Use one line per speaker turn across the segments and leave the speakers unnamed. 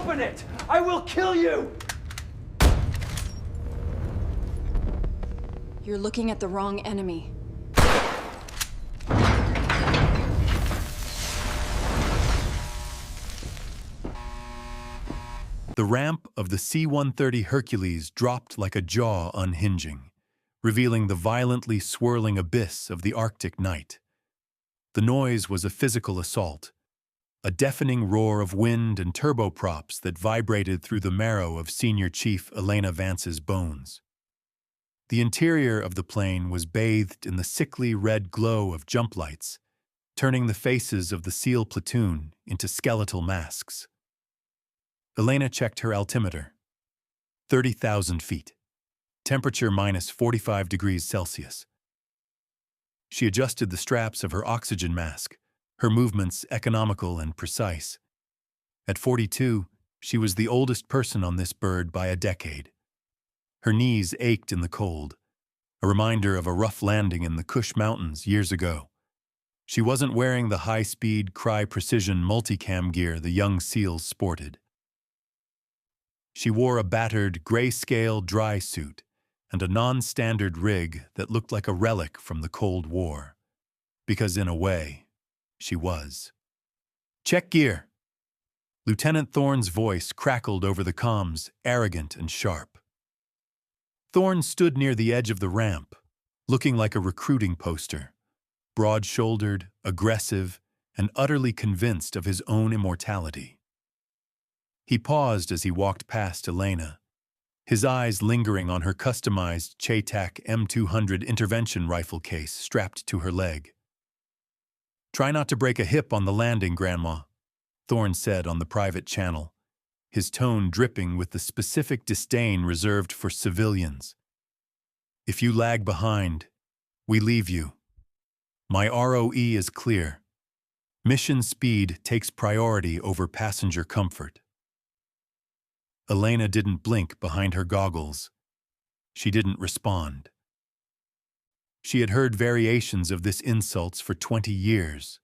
Open it! I will kill you!
You're looking at the wrong enemy.
The ramp of the C-130 Hercules dropped like a jaw unhinging, revealing the violently swirling abyss of the Arctic night. The noise was a physical assault, a deafening roar of wind and turboprops that vibrated through the marrow of Senior Chief Elena Vance's bones. The interior of the plane was bathed in the sickly red glow of jump lights, turning the faces of the SEAL platoon into skeletal masks. Elena checked her altimeter. 30,000 feet. Temperature minus 45 degrees Celsius. She adjusted the straps of her oxygen mask, her movements economical and precise. At 42, she was the oldest person on this bird by a decade. Her knees ached in the cold, a reminder of a rough landing in the Kush Mountains years ago. She wasn't wearing the high-speed, Cry-Precision multicam gear the young SEALs sported. She wore a battered, grayscale dry suit and a non-standard rig that looked like a relic from the Cold War. Because in a way, she was. "Check gear." Lieutenant Thorne's voice crackled over the comms, arrogant and sharp. Thorne stood near the edge of the ramp, looking like a recruiting poster, broad-shouldered, aggressive, and utterly convinced of his own immortality. He paused as he walked past Elena, his eyes lingering on her customized Chaytak M200 intervention rifle case strapped to her leg. "Try not to break a hip on the landing, Grandma," Thorne said on the private channel, his tone dripping with the specific disdain reserved for civilians. "If you lag behind, we leave you. My ROE is clear. Mission speed takes priority over passenger comfort." Elena didn't blink behind her goggles. She didn't respond. She had heard variations of this insults for 20 years.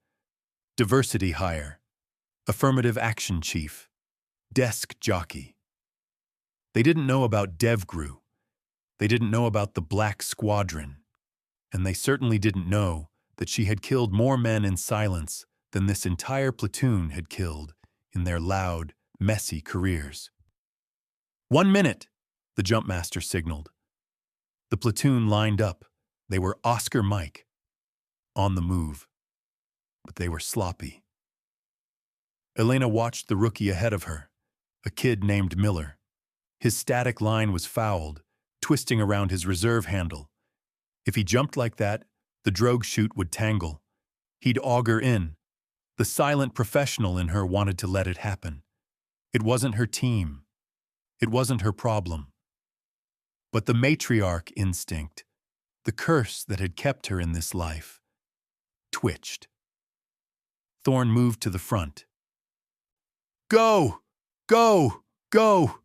Diversity hire, affirmative action chief, desk jockey. They didn't know about DevGru. They didn't know about the Black Squadron. And they certainly didn't know that she had killed more men in silence than this entire platoon had killed in their loud, messy careers. 1 minute, the jumpmaster signaled. The platoon lined up. They were Oscar Mike, on the move. But they were sloppy. Elena watched the rookie ahead of her, a kid named Miller. His static line was fouled, twisting around his reserve handle. If he jumped like that, the drogue chute would tangle. He'd auger in. The silent professional in her wanted to let it happen. It wasn't her team. It wasn't her problem. But the matriarch instinct, the curse that had kept her in this life, twitched. Thorne moved to the front. "Go! Go! Go!"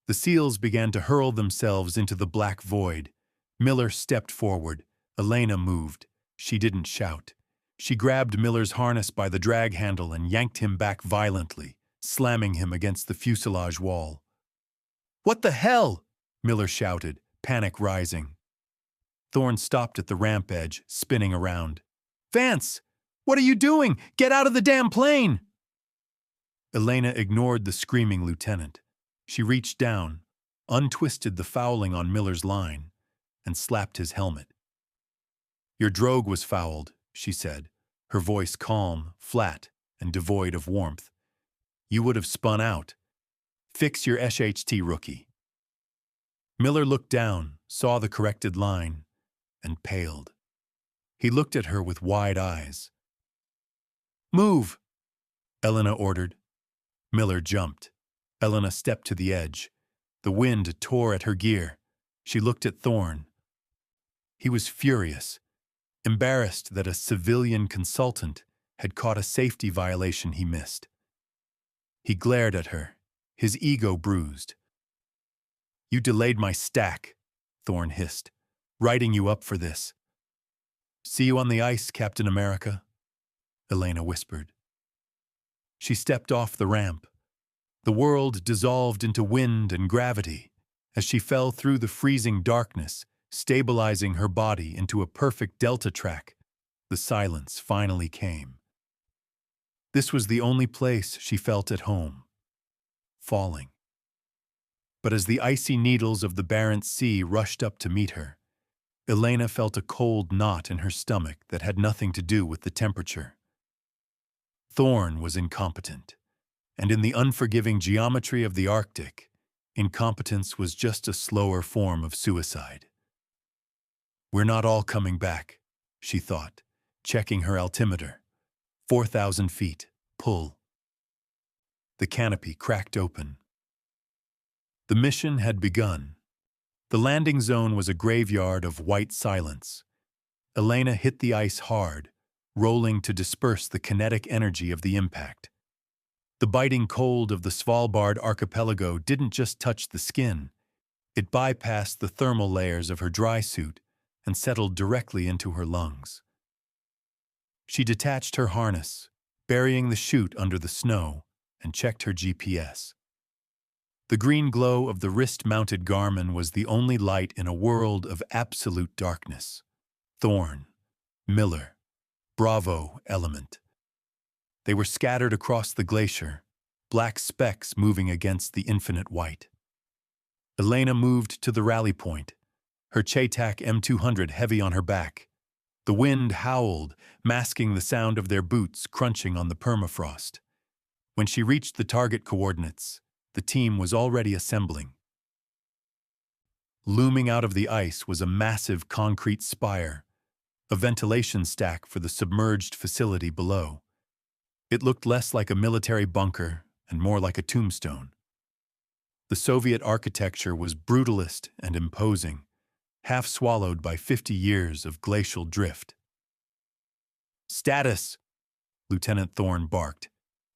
The SEALs began to hurl themselves into the black void. Miller stepped forward. Elena moved. She didn't shout. She grabbed Miller's harness by the drag handle and yanked him back violently, slamming him against the fuselage wall. "What the hell?" Miller shouted, panic rising. Thorne stopped at the ramp edge, spinning around. "Vance! What are you doing? Get out of the damn plane!" Elena ignored the screaming lieutenant. She reached down, untwisted the fouling on Miller's line, and slapped his helmet. "Your drogue was fouled," she said, her voice calm, flat, and devoid of warmth. "You would have spun out. Fix your SHT, rookie." Miller looked down, saw the corrected line, and paled. He looked at her with wide eyes. "Move," Elena ordered. Miller jumped. Elena stepped to the edge. The wind tore at her gear. She looked at Thorne. He was furious, embarrassed that a civilian consultant had caught a safety violation he missed. He glared at her, his ego bruised. "You delayed my stack," Thorne hissed, "writing you up for this." "See you on the ice, Captain America," Elena whispered. She stepped off the ramp. The world dissolved into wind and gravity as she fell through the freezing darkness, stabilizing her body into a perfect delta track. The silence finally came. This was the only place she felt at home. Falling. But as the icy needles of the Barents Sea rushed up to meet her, Elena felt a cold knot in her stomach that had nothing to do with the temperature. Thorn was incompetent, and in the unforgiving geometry of the Arctic, incompetence was just a slower form of suicide. "We're not all coming back," she thought, checking her altimeter. 4,000 feet. Pull. The canopy cracked open. The mission had begun. The landing zone was a graveyard of white silence. Elena hit the ice hard, rolling to disperse the kinetic energy of the impact. The biting cold of the Svalbard archipelago didn't just touch the skin. It bypassed the thermal layers of her dry suit and settled directly into her lungs. She detached her harness, burying the chute under the snow, and checked her GPS. The green glow of the wrist-mounted Garmin was the only light in a world of absolute darkness. Thorn, Miller, Bravo, Element. They were scattered across the glacier, black specks moving against the infinite white. Elena moved to the rally point, her Chetak M200 heavy on her back. The wind howled, masking the sound of their boots crunching on the permafrost. When she reached the target coordinates, the team was already assembling. Looming out of the ice was a massive concrete spire, a ventilation stack for the submerged facility below. It looked less like a military bunker and more like a tombstone. The Soviet architecture was brutalist and imposing, half swallowed by 50 years of glacial drift. "Status!" Lieutenant Thorne barked,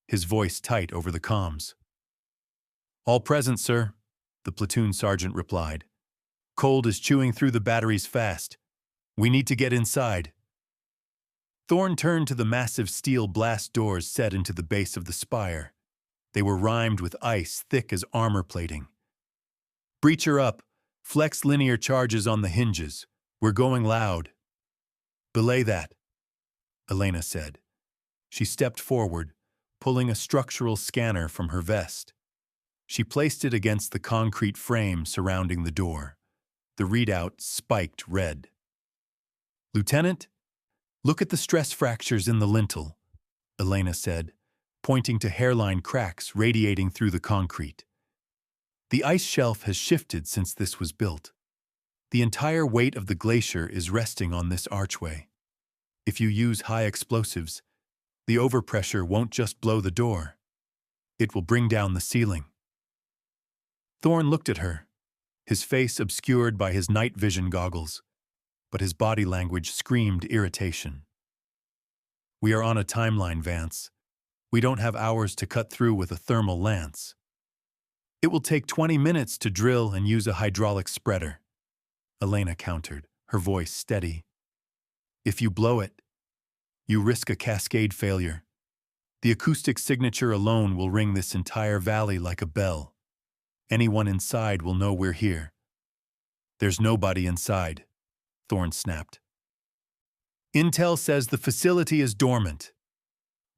his voice tight over the comms. "All present, sir," the platoon sergeant replied. "Cold is chewing through the batteries fast. We need to get inside." Thorne turned to the massive steel blast doors set into the base of the spire. They were rimed with ice thick as armor plating. "Breacher up. Flex linear charges on the hinges. We're going loud." "Belay that," Elena said. She stepped forward, pulling a structural scanner from her vest. She placed it against the concrete frame surrounding the door. The readout spiked red. "Lieutenant, look at the stress fractures in the lintel," Elena said, pointing to hairline cracks radiating through the concrete. "The ice shelf has shifted since this was built. The entire weight of the glacier is resting on this archway. If you use high explosives, the overpressure won't just blow the door. It will bring down the ceiling." Thorne looked at her, his face obscured by his night vision goggles, but his body language screamed irritation. "We are on a timeline, Vance. We don't have hours to cut through with a thermal lance. It will take 20 minutes to drill and use a hydraulic spreader," Elena countered, her voice steady. "If you blow it, you risk a cascade failure. The acoustic signature alone will ring this entire valley like a bell. Anyone inside will know we're here." "There's nobody inside," Thorne snapped. "Intel says the facility is dormant.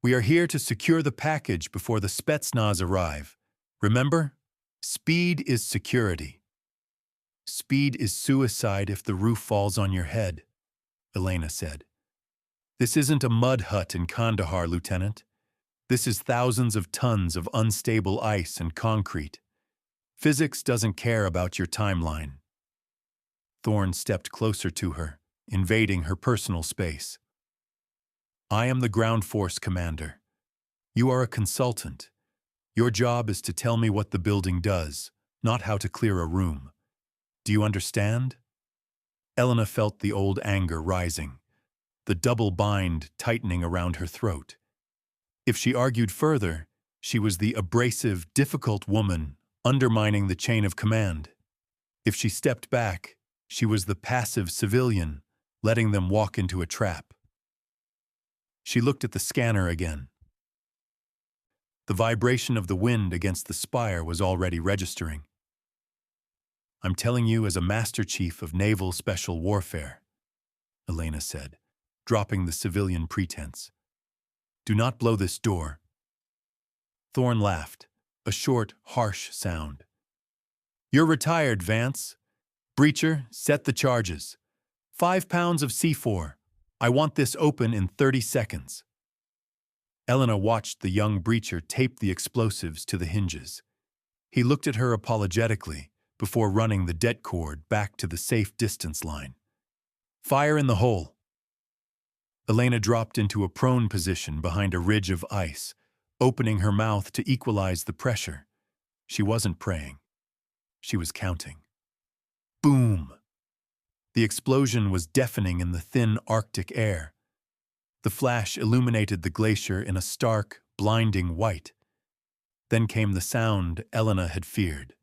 We are here to secure the package before the Spetsnaz arrive. Remember? Speed is security." "Speed is suicide if the roof falls on your head," Elena said. "This isn't a mud hut in Kandahar, Lieutenant. This is thousands of tons of unstable ice and concrete. Physics doesn't care about your timeline." Thorne stepped closer to her, invading her personal space. "I am the ground force commander. You are a consultant. Your job is to tell me what the building does, not how to clear a room. Do you understand?" Elena felt the old anger rising, the double bind tightening around her throat. If she argued further, she was the abrasive, difficult woman undermining the chain of command. If she stepped back, she was the passive civilian, letting them walk into a trap. She looked at the scanner again. The vibration of the wind against the spire was already registering. "I'm telling you as a Master Chief of Naval Special Warfare," Elena said, dropping the civilian pretense. "Do not blow this door." Thorne laughed, a short, harsh sound. "You're retired, Vance. Breacher, set the charges. 5 pounds of C4. I want this open in 30 seconds. Elena watched the young breacher tape the explosives to the hinges. He looked at her apologetically before running the det cord back to the safe distance line. "Fire in the hole." Elena dropped into a prone position behind a ridge of ice, opening her mouth to equalize the pressure. She wasn't praying. She was counting. Boom! The explosion was deafening in the thin Arctic air. The flash illuminated the glacier in a stark, blinding white. Then came the sound Elena had feared.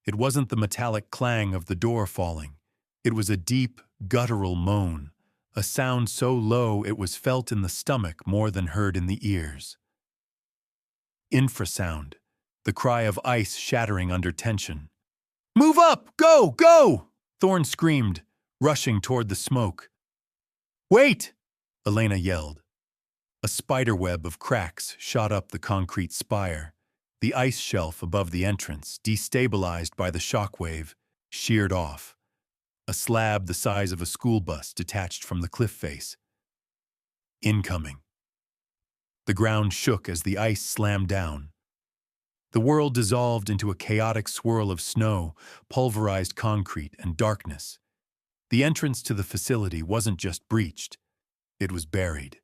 It wasn't the metallic clang of the door falling. It was a deep, guttural moan, a sound so low it was felt in the stomach more than heard in the ears. Infrasound, the cry of ice shattering under tension. "Move up! Go! Go!" Thorne screamed, rushing toward the smoke. "Wait!" Elena yelled. A spiderweb of cracks shot up the concrete spire. The ice shelf above the entrance, destabilized by the shockwave, sheared off. A slab the size of a school bus detached from the cliff face. Incoming. The ground shook as the ice slammed down. The world dissolved into a chaotic swirl of snow, pulverized concrete, and darkness. The entrance to the facility wasn't just breached, it was buried.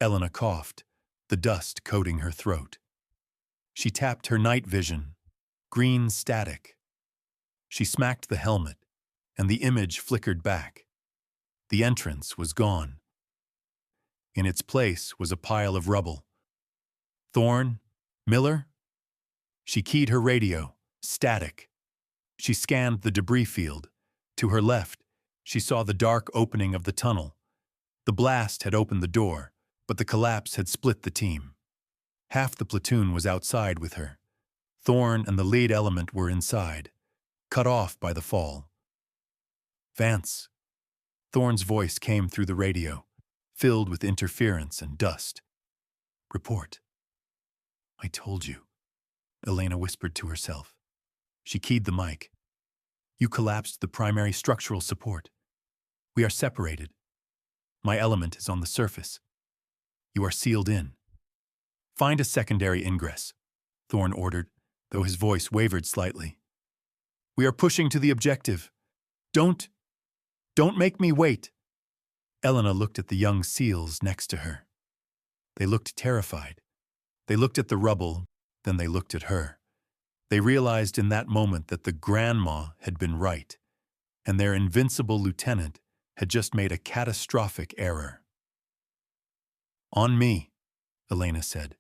Elena coughed, the dust coating her throat. She tapped her night vision, green static. She smacked the helmet, and the image flickered back. The entrance was gone. In its place was a pile of rubble. Thorne? Miller? She keyed her radio, static. She scanned the debris field. To her left, she saw the dark opening of the tunnel. The blast had opened the door, but the collapse had split the team. Half the platoon was outside with her. Thorne and the lead element were inside, cut off by the fall. "Vance." Thorne's voice came through the radio, filled with interference and dust. "Report." "I told you," Elena whispered to herself. She keyed the mic. "You collapsed the primary structural support. We are separated. My element is on the surface. You are sealed in. Find a secondary ingress," Thorne ordered, though his voice wavered slightly. "We are pushing to the objective. Don't make me wait." Elena looked at the young SEALs next to her. They looked terrified. They looked at the rubble, then they looked at her. They realized in that moment that the grandma had been right, and their invincible lieutenant had just made a catastrophic error. "On me," Elena said,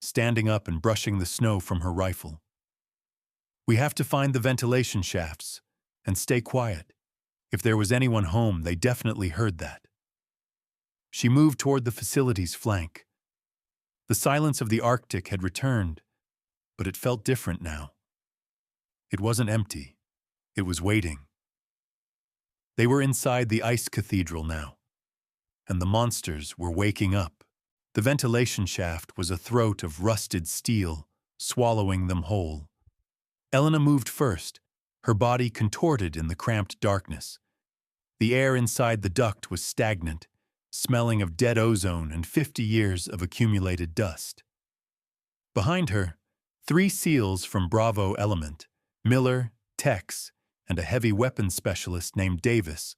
standing up and brushing the snow from her rifle. "We have to find the ventilation shafts, and stay quiet. If there was anyone home, they definitely heard that." She moved toward the facility's flank. The silence of the Arctic had returned, but it felt different now. It wasn't empty. It was waiting. They were inside the ice cathedral now, and the monsters were waking up. The ventilation shaft was a throat of rusted steel, swallowing them whole. Elena moved first, her body contorted in the cramped darkness. The air inside the duct was stagnant, smelling of dead ozone and 50 years of accumulated dust. Behind her, 3 SEALs from Bravo Element, Miller, Tex, and a heavy weapons specialist named Davis,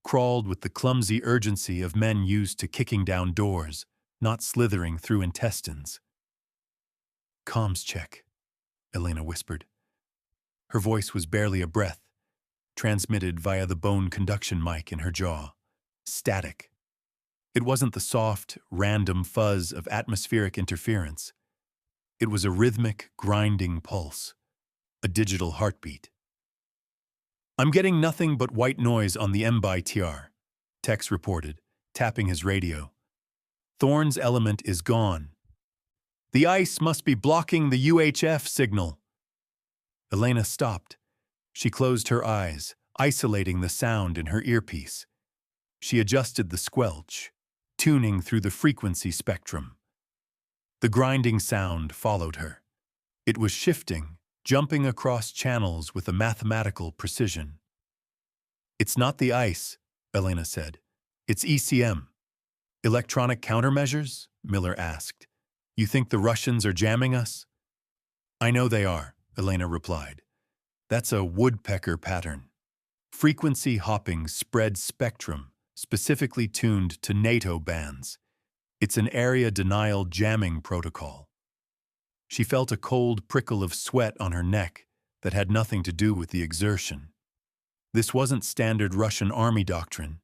crawled with the clumsy urgency of men used to kicking down doors, not slithering through intestines. "Comms check," Elena whispered. Her voice was barely a breath, transmitted via the bone conduction mic in her jaw. Static. It wasn't the soft, random fuzz of atmospheric interference. It was a rhythmic, grinding pulse, a digital heartbeat. "I'm getting nothing but white noise on the MBITR," Tex reported, tapping his radio. "Thorne's element is gone. The ice must be blocking the UHF signal. Elena stopped. She closed her eyes, isolating the sound in her earpiece. She adjusted the squelch, tuning through the frequency spectrum. The grinding sound followed her. It was shifting, jumping across channels with a mathematical precision. "It's not the ice," Elena said. "It's ECM." "Electronic countermeasures?" Miller asked. "You think the Russians are jamming us?" "I know they are," Elena replied. "That's a woodpecker pattern. Frequency hopping spread spectrum, specifically tuned to NATO bands. It's an area denial jamming protocol." She felt a cold prickle of sweat on her neck that had nothing to do with the exertion. This wasn't standard Russian army doctrine.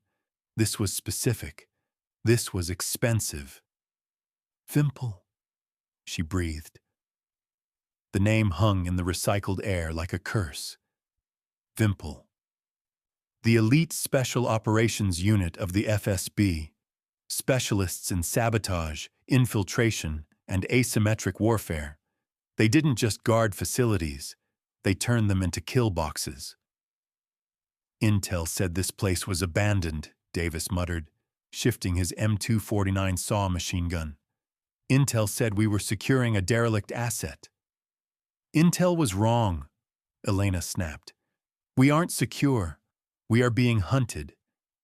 This was specific. This was expensive. "Vimple," she breathed. The name hung in the recycled air like a curse. Vimple. The elite Special Operations Unit of the FSB, specialists in sabotage, infiltration, and asymmetric warfare. They didn't just guard facilities, they turned them into kill boxes. "Intel said this place was abandoned," Davis muttered, shifting his M249 saw machine gun. "Intel said we were securing a derelict asset." "Intel was wrong," Elena snapped. "We aren't secure. We are being hunted.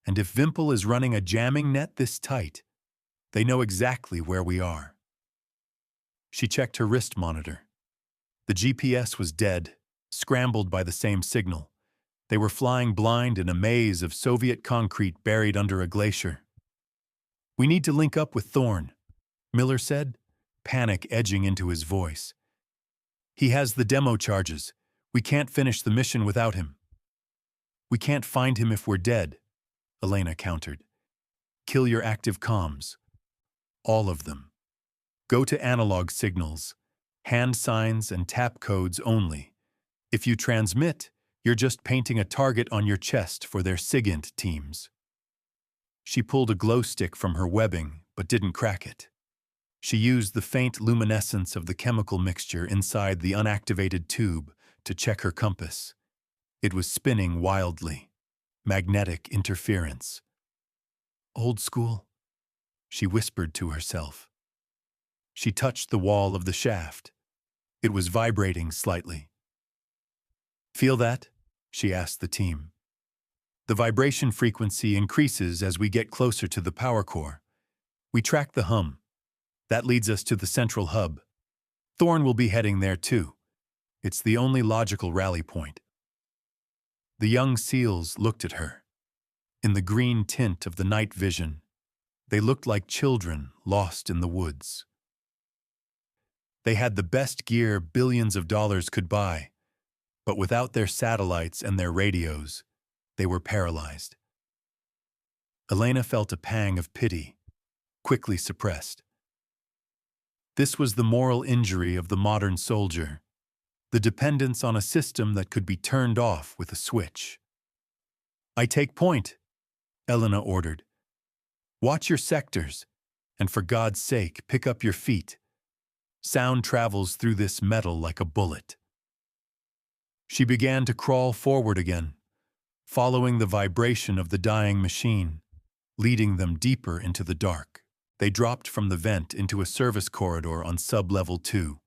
And if Vimple is running a jamming net this tight, they know exactly where we are." She checked her wrist monitor. The GPS was dead, scrambled by the same signal. They were flying blind in a maze of Soviet concrete buried under a glacier. "We need to link up with Thorne," Miller said, panic edging into his voice. "He has the demo charges. We can't finish the mission without him." "We can't find him if we're dead," Elena countered. "Kill your active comms. All of them. Go to analog signals, hand signs and tap codes only. If you transmit, you're just painting a target on your chest for their SIGINT teams." She pulled a glow stick from her webbing, but didn't crack it. She used the faint luminescence of the chemical mixture inside the unactivated tube to check her compass. It was spinning wildly. Magnetic interference. "Old school," she whispered to herself. She touched the wall of the shaft. It was vibrating slightly. "Feel that?" she asked the team. "The vibration frequency increases as we get closer to the power core. We track the hum. That leads us to the central hub. Thorne will be heading there too. It's the only logical rally point." The young SEALs looked at her. In the green tint of the night vision, they looked like children lost in the woods. They had the best gear billions of dollars could buy, but without their satellites and their radios, they were paralyzed. Elena felt a pang of pity, quickly suppressed. This was the moral injury of the modern soldier, the dependence on a system that could be turned off with a switch. "I take point," Elena ordered. "Watch your sectors, and for God's sake, pick up your feet. Sound travels through this metal like a bullet." She began to crawl forward again, following the vibration of the dying machine, leading them deeper into the dark. They dropped from the vent into a service corridor on sub-level 2.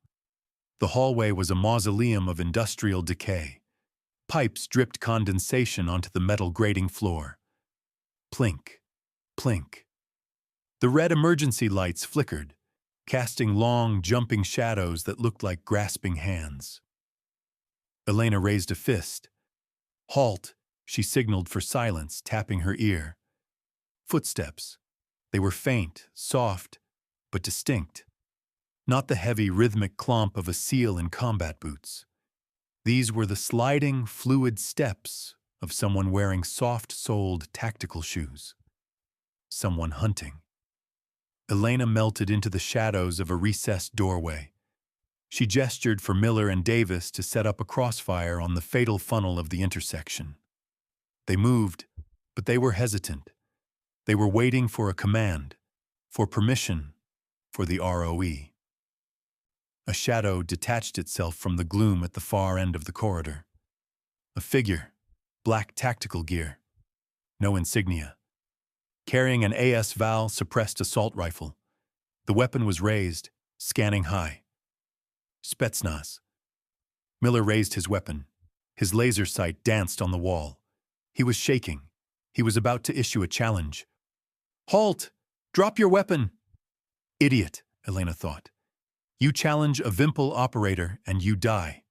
The hallway was a mausoleum of industrial decay. Pipes dripped condensation onto the metal grating floor. Plink, plink. The red emergency lights flickered, casting long, jumping shadows that looked like grasping hands. Elena raised a fist. "Halt," she signaled for silence, tapping her ear. Footsteps. They were faint, soft, but distinct. Not the heavy, rhythmic clomp of a SEAL in combat boots. These were the sliding, fluid steps of someone wearing soft-soled tactical shoes. Someone hunting. Elena melted into the shadows of a recessed doorway. She gestured for Miller and Davis to set up a crossfire on the fatal funnel of the intersection. They moved, but they were hesitant. They were waiting for a command, for permission, for the ROE. A shadow detached itself from the gloom at the far end of the corridor. A figure, black tactical gear, no insignia. Carrying an AS Val suppressed assault rifle. The weapon was raised, scanning high. Spetsnaz. Miller raised his weapon. His laser sight danced on the wall. He was shaking. He was about to issue a challenge. "Halt! Drop your weapon!" "Idiot," Elena thought. "You challenge a Vimpel operator and you die."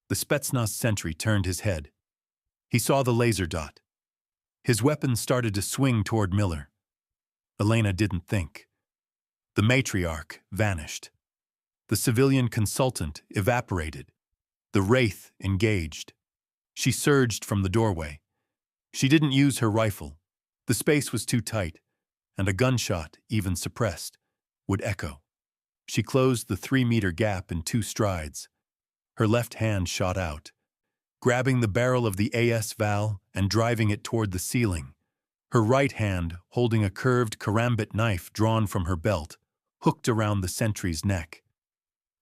The Spetsnaz sentry turned his head. He saw the laser dot. His weapon started to swing toward Miller. Elena didn't think. The matriarch vanished. The civilian consultant evaporated. The wraith engaged. She surged from the doorway. She didn't use her rifle. The space was too tight, and a gunshot, even suppressed, would echo. She closed the 3-meter gap in 2 strides. Her left hand shot out, grabbing the barrel of the AS Val and driving it toward the ceiling. Her right hand, holding a curved karambit knife drawn from her belt, hooked around the sentry's neck.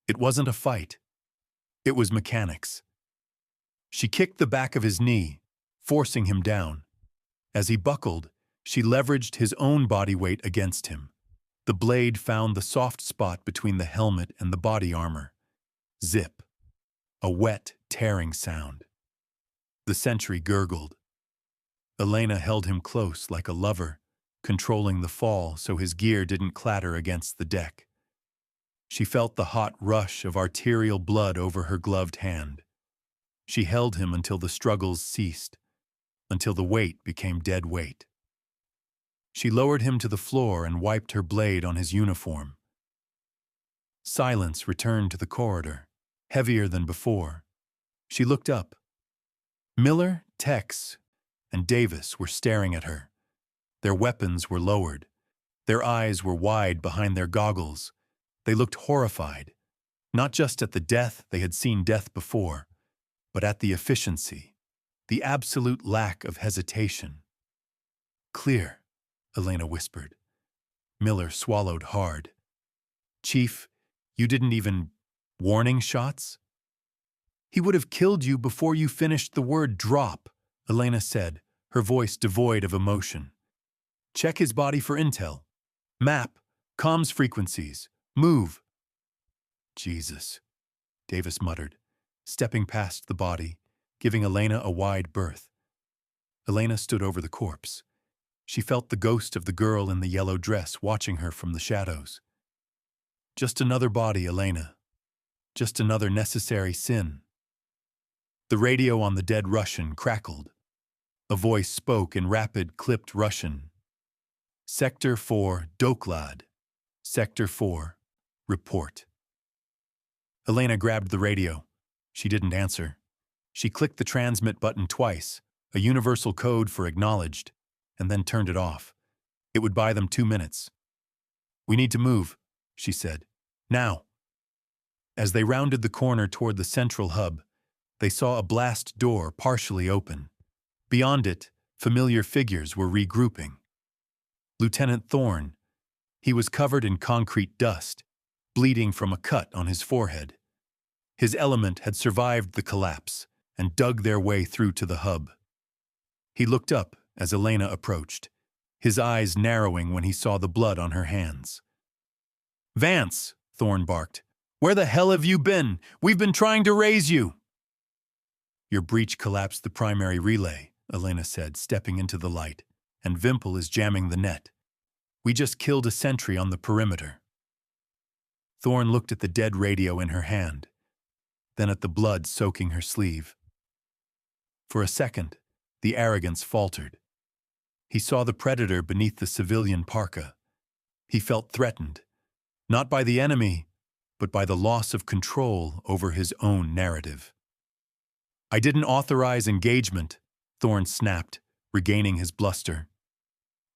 It wasn't a fight. It was mechanics. She kicked the back of his knee, forcing him down. As he buckled, she leveraged his own body weight against him. The blade found the soft spot between the helmet and the body armor. Zip. A wet, tearing sound. The sentry gurgled. Elena held him close like a lover, controlling the fall so his gear didn't clatter against the deck. She felt the hot rush of arterial blood over her gloved hand. She held him until the struggles ceased, until the weight became dead weight. She lowered him to the floor and wiped her blade on his uniform. Silence returned to the corridor, heavier than before. She looked up. Miller, Tex, and Davis were staring at her. Their weapons were lowered. Their eyes were wide behind their goggles. They looked horrified, not just at the death they had seen death before, but at the efficiency, the absolute lack of hesitation. "Clear," Elena whispered. Miller swallowed hard. "Chief, you didn't even... warning shots?" "He would have killed you before you finished the word drop," Elena said, her voice devoid of emotion. "Check his body for intel. Map, comms frequencies, move." "Jesus," Davis muttered, stepping past the body, giving Elena a wide berth. Elena stood over the corpse. She felt the ghost of the girl in the yellow dress watching her from the shadows. Just another body, Elena. Just another necessary sin. The radio on the dead Russian crackled. A voice spoke in rapid, clipped Russian. "Sector 4, Doklad. Sector 4, report." Elena grabbed the radio. She didn't answer. She clicked the transmit button twice, a universal code for acknowledged, and then turned it off. It would buy them 2 minutes. "We need to move," she said. "Now." As they rounded the corner toward the central hub, they saw a blast door partially open. Beyond it, familiar figures were regrouping. Lieutenant Thorne. He was covered in concrete dust, bleeding from a cut on his forehead. His element had survived the collapse and dug their way through to the hub. He looked up as Elena approached, his eyes narrowing when he saw the blood on her hands. "Vance," Thorne barked, "where the hell have you been? We've been trying to raise you." "Your breach collapsed the primary relay," Elena said, stepping into the light, "and Vimpel is jamming the net. We just killed a sentry on the perimeter." Thorne looked at the dead radio in her hand, then at the blood soaking her sleeve. For a second, the arrogance faltered. He saw the predator beneath the civilian parka. He felt threatened, not by the enemy, but by the loss of control over his own narrative. "I didn't authorize engagement," Thorne snapped, regaining his bluster.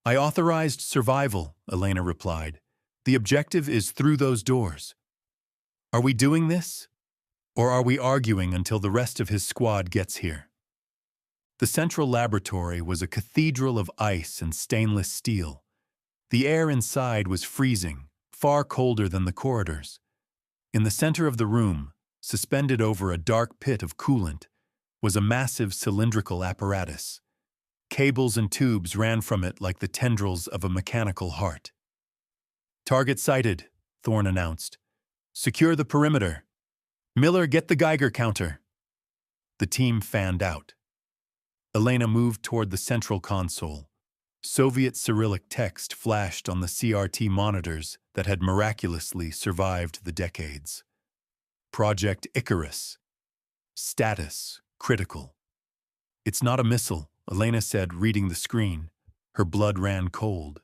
"I authorized survival," Elena replied. "The objective is through those doors. Are we doing this? Or are we arguing until the rest of his squad gets here?" The central laboratory was a cathedral of ice and stainless steel. The air inside was freezing, far colder than the corridors. In the center of the room, suspended over a dark pit of coolant, was a massive cylindrical apparatus. Cables and tubes ran from it like the tendrils of a mechanical heart. "Target sighted," Thorne announced. "Secure the perimeter. Miller, get the Geiger counter." The team fanned out. Elena moved toward the central console. Soviet Cyrillic text flashed on the CRT monitors that had miraculously survived the decades. Project Icarus. Status critical. "It's not a missile," Elena said, reading the screen. Her blood ran cold.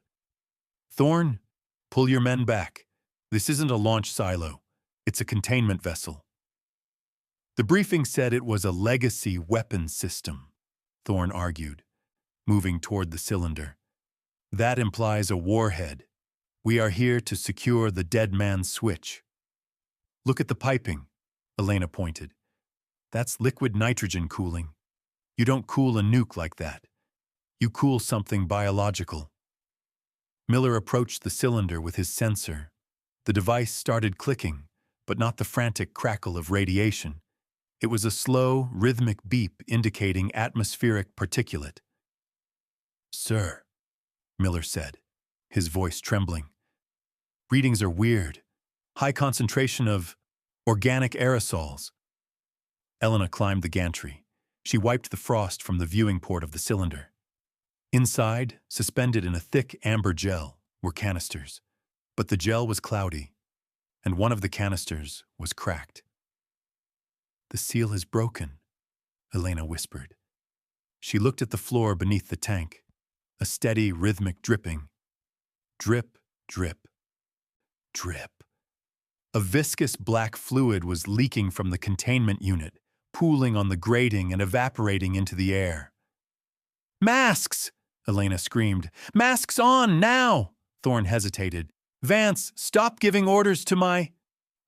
"Thorne, pull your men back. This isn't a launch silo. It's a containment vessel." The briefing said it was a legacy weapons system, Thorne argued, moving toward the cylinder. "That implies a warhead. We are here to secure the dead man's switch." "Look at the piping," Elena pointed. "That's liquid nitrogen cooling. You don't cool a nuke like that. You cool something biological." Miller approached the cylinder with his sensor. The device started clicking, but not the frantic crackle of radiation. It was a slow, rhythmic beep indicating atmospheric particulate. "Sir," Miller said, his voice trembling. "Readings are weird. High concentration of organic aerosols." Elena climbed the gantry. She wiped the frost from the viewing port of the cylinder. Inside, suspended in a thick amber gel, were canisters. But the gel was cloudy, and one of the canisters was cracked. "The seal is broken," Elena whispered. She looked at the floor beneath the tank, a steady, rhythmic dripping. Drip, drip, drip. A viscous black fluid was leaking from the containment unit, pooling on the grating and evaporating into the air. "Masks!" Elena screamed. "Masks on, now!" Thorne hesitated. "Vance, stop giving orders to my—"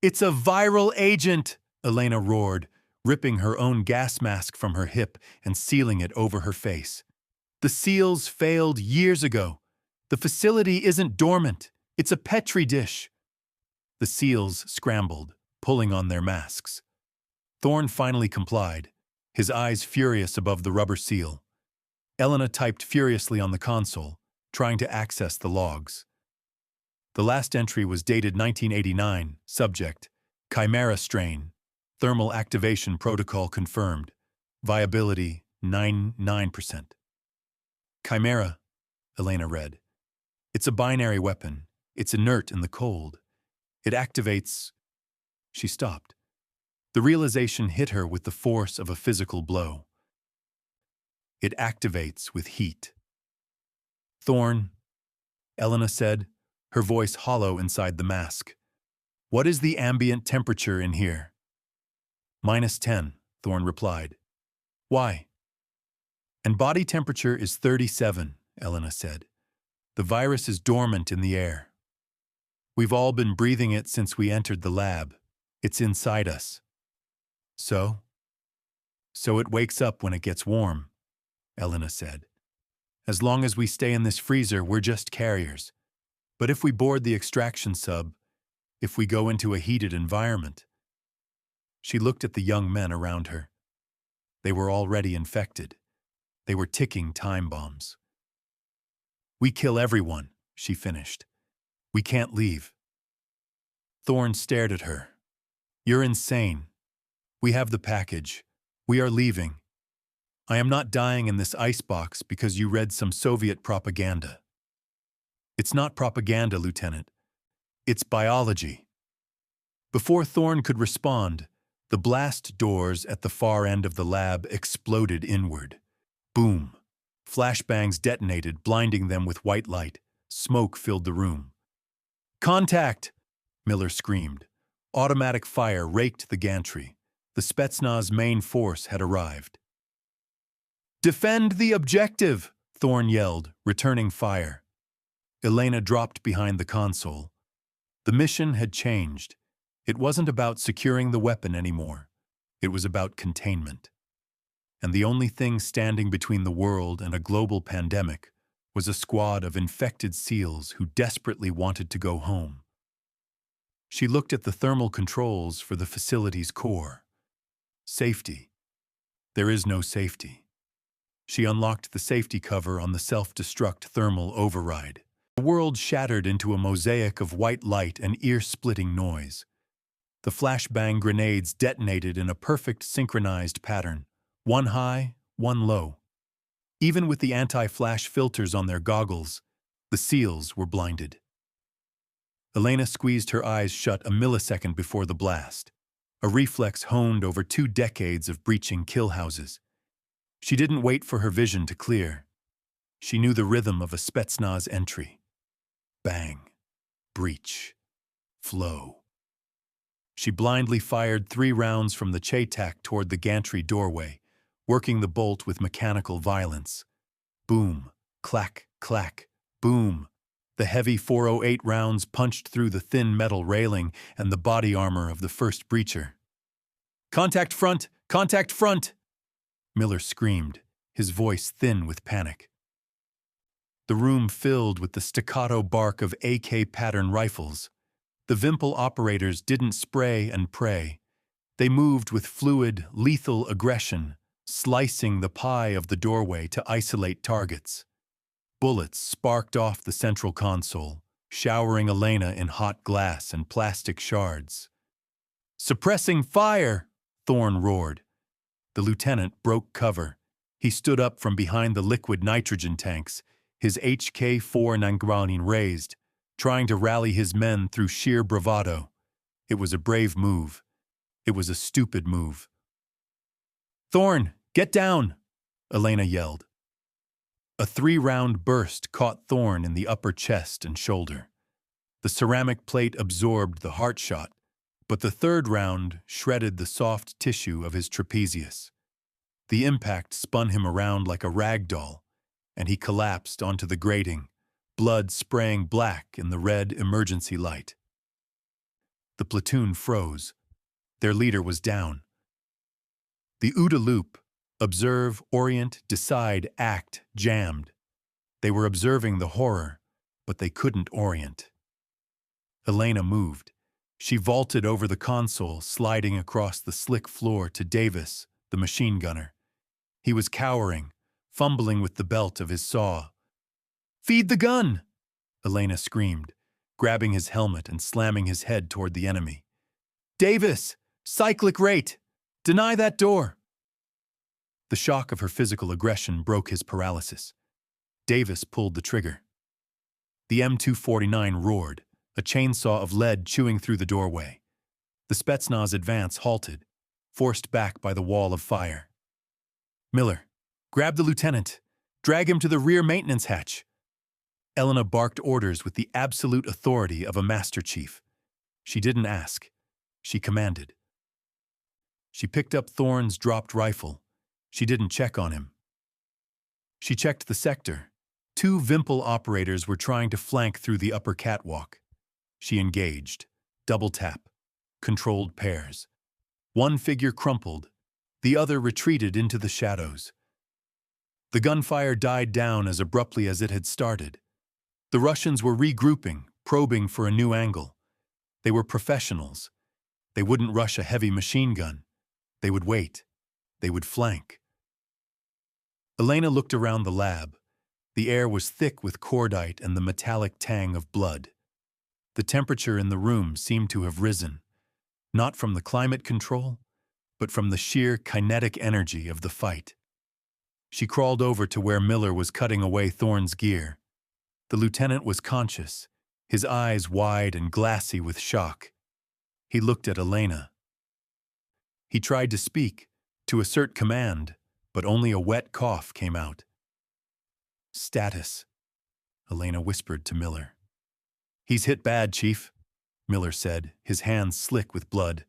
"It's a viral agent!" Elena roared, ripping her own gas mask from her hip and sealing it over her face. "The seals failed years ago. The facility isn't dormant. It's a Petri dish." The seals scrambled, pulling on their masks. Thorne finally complied, his eyes furious above the rubber seal. Elena typed furiously on the console, trying to access the logs. The last entry was dated 1989, subject, Chimera strain, thermal activation protocol confirmed, viability 99%. "Chimera," Elena read. "It's a binary weapon. It's inert in the cold. It activates—" She stopped. The realization hit her with the force of a physical blow. "It activates with heat." "Thorne," Elena said, her voice hollow inside the mask. "What is the ambient temperature in here?" -10, Thorne replied. "Why?" "And body temperature is 37, Elena said. "The virus is dormant in the air. We've all been breathing it since we entered the lab. It's inside us." "So?" "So it wakes up when it gets warm," Elena said. "As long as we stay in this freezer, we're just carriers. But if we board the extraction sub, if we go into a heated environment—" She looked at the young men around her. They were already infected. They were ticking time bombs. "We kill everyone," she finished. "We can't leave." Thorne stared at her. "You're insane. We have the package. We are leaving. I am not dying in this icebox because you read some Soviet propaganda." "It's not propaganda, Lieutenant. It's biology." Before Thorne could respond, the blast doors at the far end of the lab exploded inward. Boom! Flashbangs detonated, blinding them with white light. Smoke filled the room. "Contact!" Miller screamed. Automatic fire raked the gantry. The Spetsnaz main force had arrived. "Defend the objective!" Thorne yelled, returning fire. Elena dropped behind the console. The mission had changed. It wasn't about securing the weapon anymore. It was about containment. And the only thing standing between the world and a global pandemic was a squad of infected SEALs who desperately wanted to go home. She looked at the thermal controls for the facility's core. Safety. There is no safety. She unlocked the safety cover on the self-destruct thermal override. The world shattered into a mosaic of white light and ear-splitting noise. The flashbang grenades detonated in a perfect synchronized pattern, one high, one low. Even with the anti-flash filters on their goggles, the SEALs were blinded. Elena squeezed her eyes shut a millisecond before the blast, a reflex honed over 2 decades of breaching kill houses. She didn't wait for her vision to clear. She knew the rhythm of a Spetsnaz entry. Bang, breach, flow. She blindly fired 3 rounds from the Chaytak toward the gantry doorway, working the bolt with mechanical violence. Boom, clack, clack, boom. The heavy .408 rounds punched through the thin metal railing and the body armor of the first breacher. "Contact front! Contact front!" Miller screamed, his voice thin with panic. The room filled with the staccato bark of AK pattern rifles. The Vimple operators didn't spray and pray. They moved with fluid, lethal aggression, slicing the pie of the doorway to isolate targets. Bullets sparked off the central console, showering Elena in hot glass and plastic shards. "Suppressing fire!" Thorne roared. The lieutenant broke cover. He stood up from behind the liquid nitrogen tanks, his HK-4 Nangranin raised, trying to rally his men through sheer bravado. It was a brave move. It was a stupid move. "Thorne, get down!" Elena yelled. A 3-round burst caught Thorne in the upper chest and shoulder. The ceramic plate absorbed the heart shot, but the 3rd round shredded the soft tissue of his trapezius. The impact spun him around like a rag doll, and he collapsed onto the grating, blood spraying black in the red emergency light. The platoon froze. Their leader was down. The OODA loop, observe, orient, decide, act, jammed. They were observing the horror, but they couldn't orient. Elena moved. She vaulted over the console, sliding across the slick floor to Davis, the machine gunner. He was cowering, fumbling with the belt of his saw. "Feed the gun!" Elena screamed, grabbing his helmet and slamming his head toward the enemy. "Davis! Cyclic rate! Deny that door!" The shock of her physical aggression broke his paralysis. Davis pulled the trigger. The M249 roared, a chainsaw of lead chewing through the doorway. The Spetsnaz advance halted, forced back by the wall of fire. "Miller, grab the lieutenant. Drag him to the rear maintenance hatch." Elena barked orders with the absolute authority of a master chief. She didn't ask. She commanded. She picked up Thorne's dropped rifle. She didn't check on him. She checked the sector. 2 Vimple operators were trying to flank through the upper catwalk. She engaged. Double tap. Controlled pairs. One figure crumpled. The other retreated into the shadows. The gunfire died down as abruptly as it had started. The Russians were regrouping, probing for a new angle. They were professionals. They wouldn't rush a heavy machine gun. They would wait. They would flank. Elena looked around the lab. The air was thick with cordite and the metallic tang of blood. The temperature in the room seemed to have risen, not from the climate control, but from the sheer kinetic energy of the fight. She crawled over to where Miller was cutting away Thorne's gear. The lieutenant was conscious, his eyes wide and glassy with shock. He looked at Elena. He tried to speak, to assert command, but only a wet cough came out. "Status," Elena whispered to Miller. "He's hit bad, Chief," Miller said, his hands slick with blood.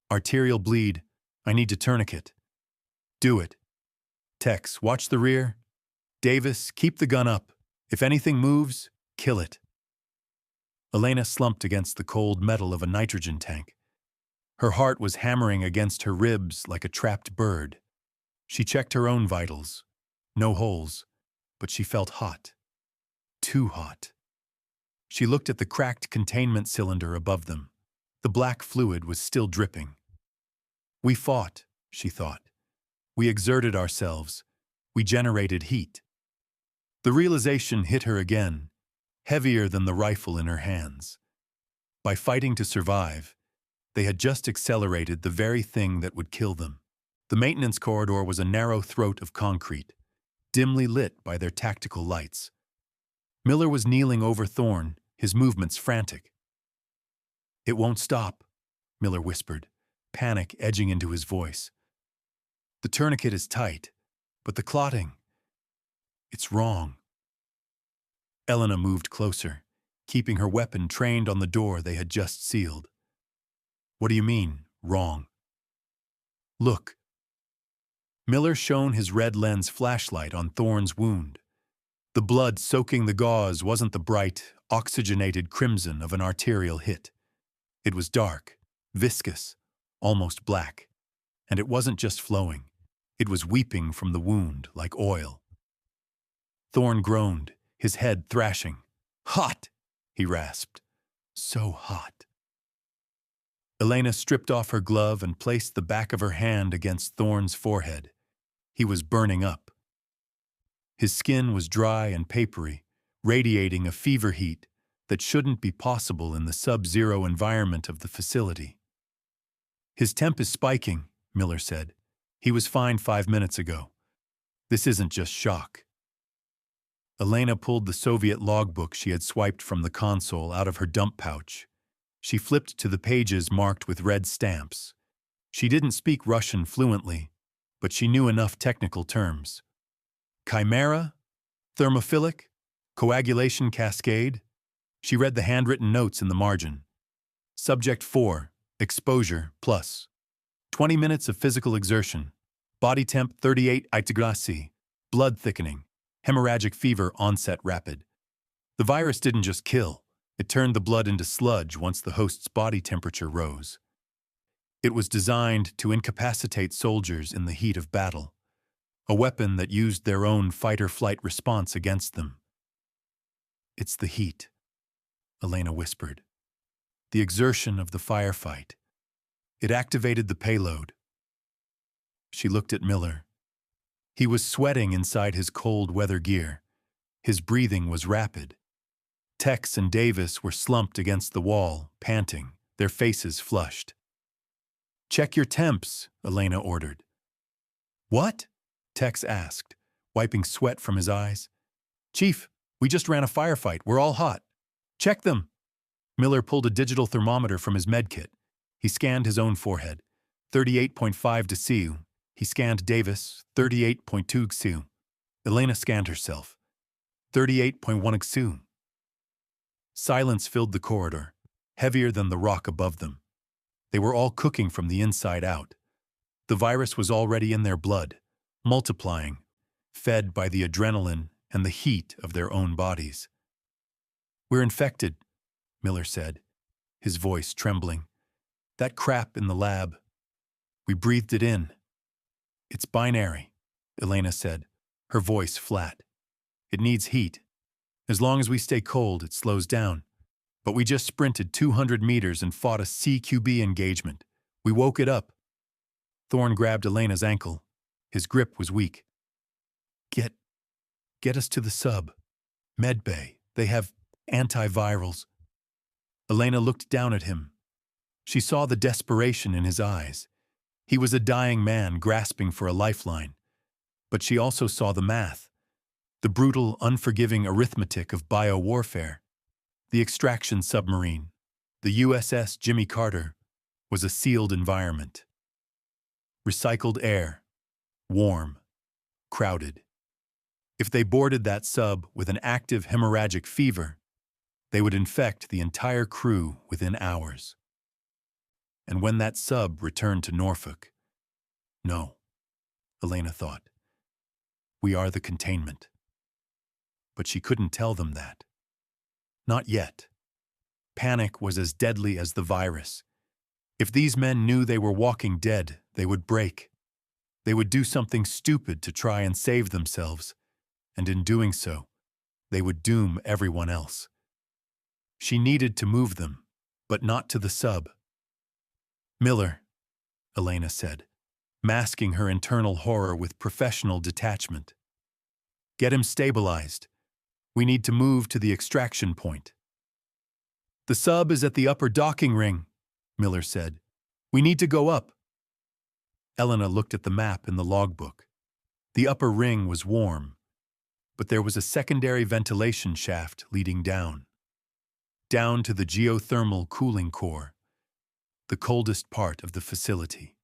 "Arterial bleed. I need to tourniquet." "Do it. Tex, watch the rear. Davis, keep the gun up. If anything moves, kill it." Elena slumped against the cold metal of a nitrogen tank. Her heart was hammering against her ribs like a trapped bird. She checked her own vitals. No holes, but she felt hot. Too hot. She looked at the cracked containment cylinder above them. The black fluid was still dripping. We fought, she thought. We exerted ourselves. We generated heat. The realization hit her again, heavier than the rifle in her hands. By fighting to survive, they had just accelerated the very thing that would kill them. The maintenance corridor was a narrow throat of concrete, dimly lit by their tactical lights. Miller was kneeling over Thorne, his movements frantic. "It won't stop," Miller whispered, panic edging into his voice. "The tourniquet is tight, but the clotting, it's wrong." Elena moved closer, keeping her weapon trained on the door they had just sealed. "What do you mean, wrong?" "Look." Miller shone his red lens flashlight on Thorne's wound. The blood soaking the gauze wasn't the bright, oxygenated crimson of an arterial hit. It was dark, viscous, almost black. And it wasn't just flowing. It was weeping from the wound like oil. Thorne groaned, his head thrashing. "Hot!" he rasped. "So hot." Elena stripped off her glove and placed the back of her hand against Thorne's forehead. He was burning up. His skin was dry and papery, radiating a fever heat that shouldn't be possible in the sub-zero environment of the facility. "His temp is spiking," Miller said. "He was fine 5 minutes ago. This isn't just shock." Elena pulled the Soviet logbook she had swiped from the console out of her dump pouch. She flipped to the pages marked with red stamps. She didn't speak Russian fluently, but she knew enough technical terms. Chimera? Thermophilic? Coagulation cascade? She read the handwritten notes in the margin. Subject 4, exposure plus. 20 minutes of physical exertion. Body temp 38°C. Blood thickening. Hemorrhagic fever onset rapid. The virus didn't just kill. It turned the blood into sludge once the host's body temperature rose. It was designed to incapacitate soldiers in the heat of battle, a weapon that used their own fight-or-flight response against them. "It's the heat," Elena whispered. "The exertion of the firefight. It activated the payload." She looked at Miller. He was sweating inside his cold weather gear. His breathing was rapid. Tex and Davis were slumped against the wall, panting, their faces flushed. "Check your temps," Elena ordered. "What?" Tex asked, wiping sweat from his eyes. "Chief, we just ran a firefight. We're all hot. Check them." Miller pulled a digital thermometer from his medkit. He scanned his own forehead. 38.5 dcu. He scanned Davis, 38.2 dcu. Elena scanned herself. 38.1 dcu. Silence filled the corridor, heavier than the rock above them. They were all cooking from the inside out. The virus was already in their blood, multiplying, fed by the adrenaline and the heat of their own bodies. "We're infected," Miller said, his voice trembling. "That crap in the lab, we breathed it in." "It's binary," Elena said, her voice flat. "It needs heat. As long as we stay cold, it slows down. But we just sprinted 200 meters and fought a CQB engagement. We woke it up." Thorne grabbed Elena's ankle. His grip was weak. Get us to the sub. Med bay. They have antivirals." Elena looked down at him. She saw the desperation in his eyes. He was a dying man grasping for a lifeline. But she also saw the math, the brutal, unforgiving arithmetic of biowarfare. The extraction submarine, the USS Jimmy Carter, was a sealed environment. Recycled air, warm, crowded. If they boarded that sub with an active hemorrhagic fever, they would infect the entire crew within hours. And when that sub returned to Norfolk, no, Elena thought, we are the containment. But she couldn't tell them that. Not yet. Panic was as deadly as the virus. If these men knew they were walking dead, they would break. They would do something stupid to try and save themselves, and in doing so, they would doom everyone else. She needed to move them, but not to the sub. Miller, Elena said, masking her internal horror with professional detachment. Get him stabilized. We need to move to the extraction point. The sub is at the upper docking ring, Miller said. We need to go up. Elena looked at the map in the logbook. The upper ring was warm, but there was a secondary ventilation shaft leading down to the geothermal cooling core, the coldest part of the facility.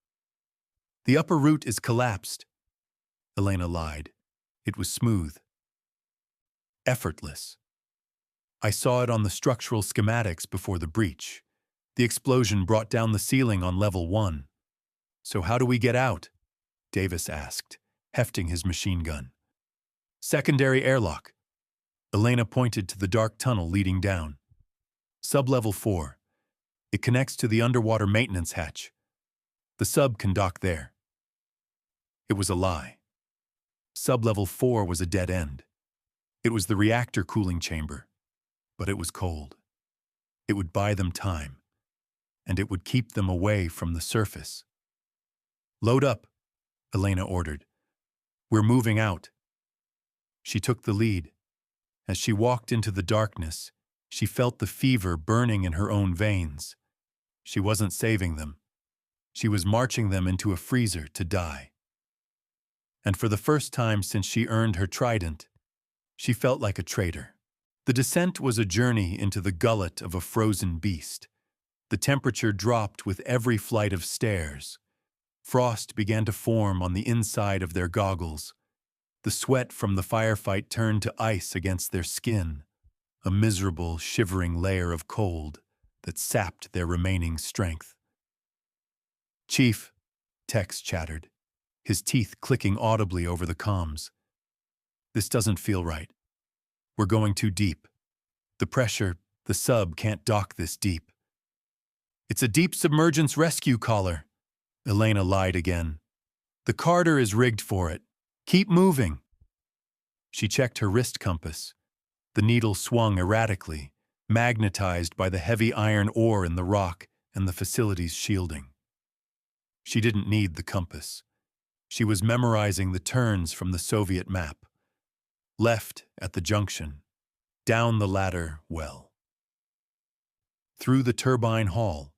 The upper route is collapsed, Elena lied. It was smooth. Effortless. I saw it on the structural schematics before the breach. The explosion brought down the ceiling on level 1. So how do we get out? Davis asked, hefting his machine gun. Secondary airlock. Elena pointed to the dark tunnel leading down. Sub-level 4. It connects to the underwater maintenance hatch. The sub can dock there. It was a lie. Sub-level 4 was a dead end. It was the reactor cooling chamber, but it was cold. It would buy them time, and it would keep them away from the surface. Load up, Elena ordered. We're moving out. She took the lead. As she walked into the darkness, she felt the fever burning in her own veins. She wasn't saving them. She was marching them into a freezer to die. And for the first time since she earned her trident, she felt like a traitor. The descent was a journey into the gullet of a frozen beast. The temperature dropped with every flight of stairs. Frost began to form on the inside of their goggles. The sweat from the firefight turned to ice against their skin, a miserable, shivering layer of cold that sapped their remaining strength. Chief, Tex chattered, his teeth clicking audibly over the comms. This doesn't feel right. We're going too deep. The pressure, the sub can't dock this deep. It's a deep submergence rescue collar. Elena lied again. The Carter is rigged for it. Keep moving. She checked her wrist compass. The needle swung erratically, magnetized by the heavy iron ore in the rock and the facility's shielding. She didn't need the compass. She was memorizing the turns from the Soviet map. Left at the junction, down the ladder well. Through the turbine hall.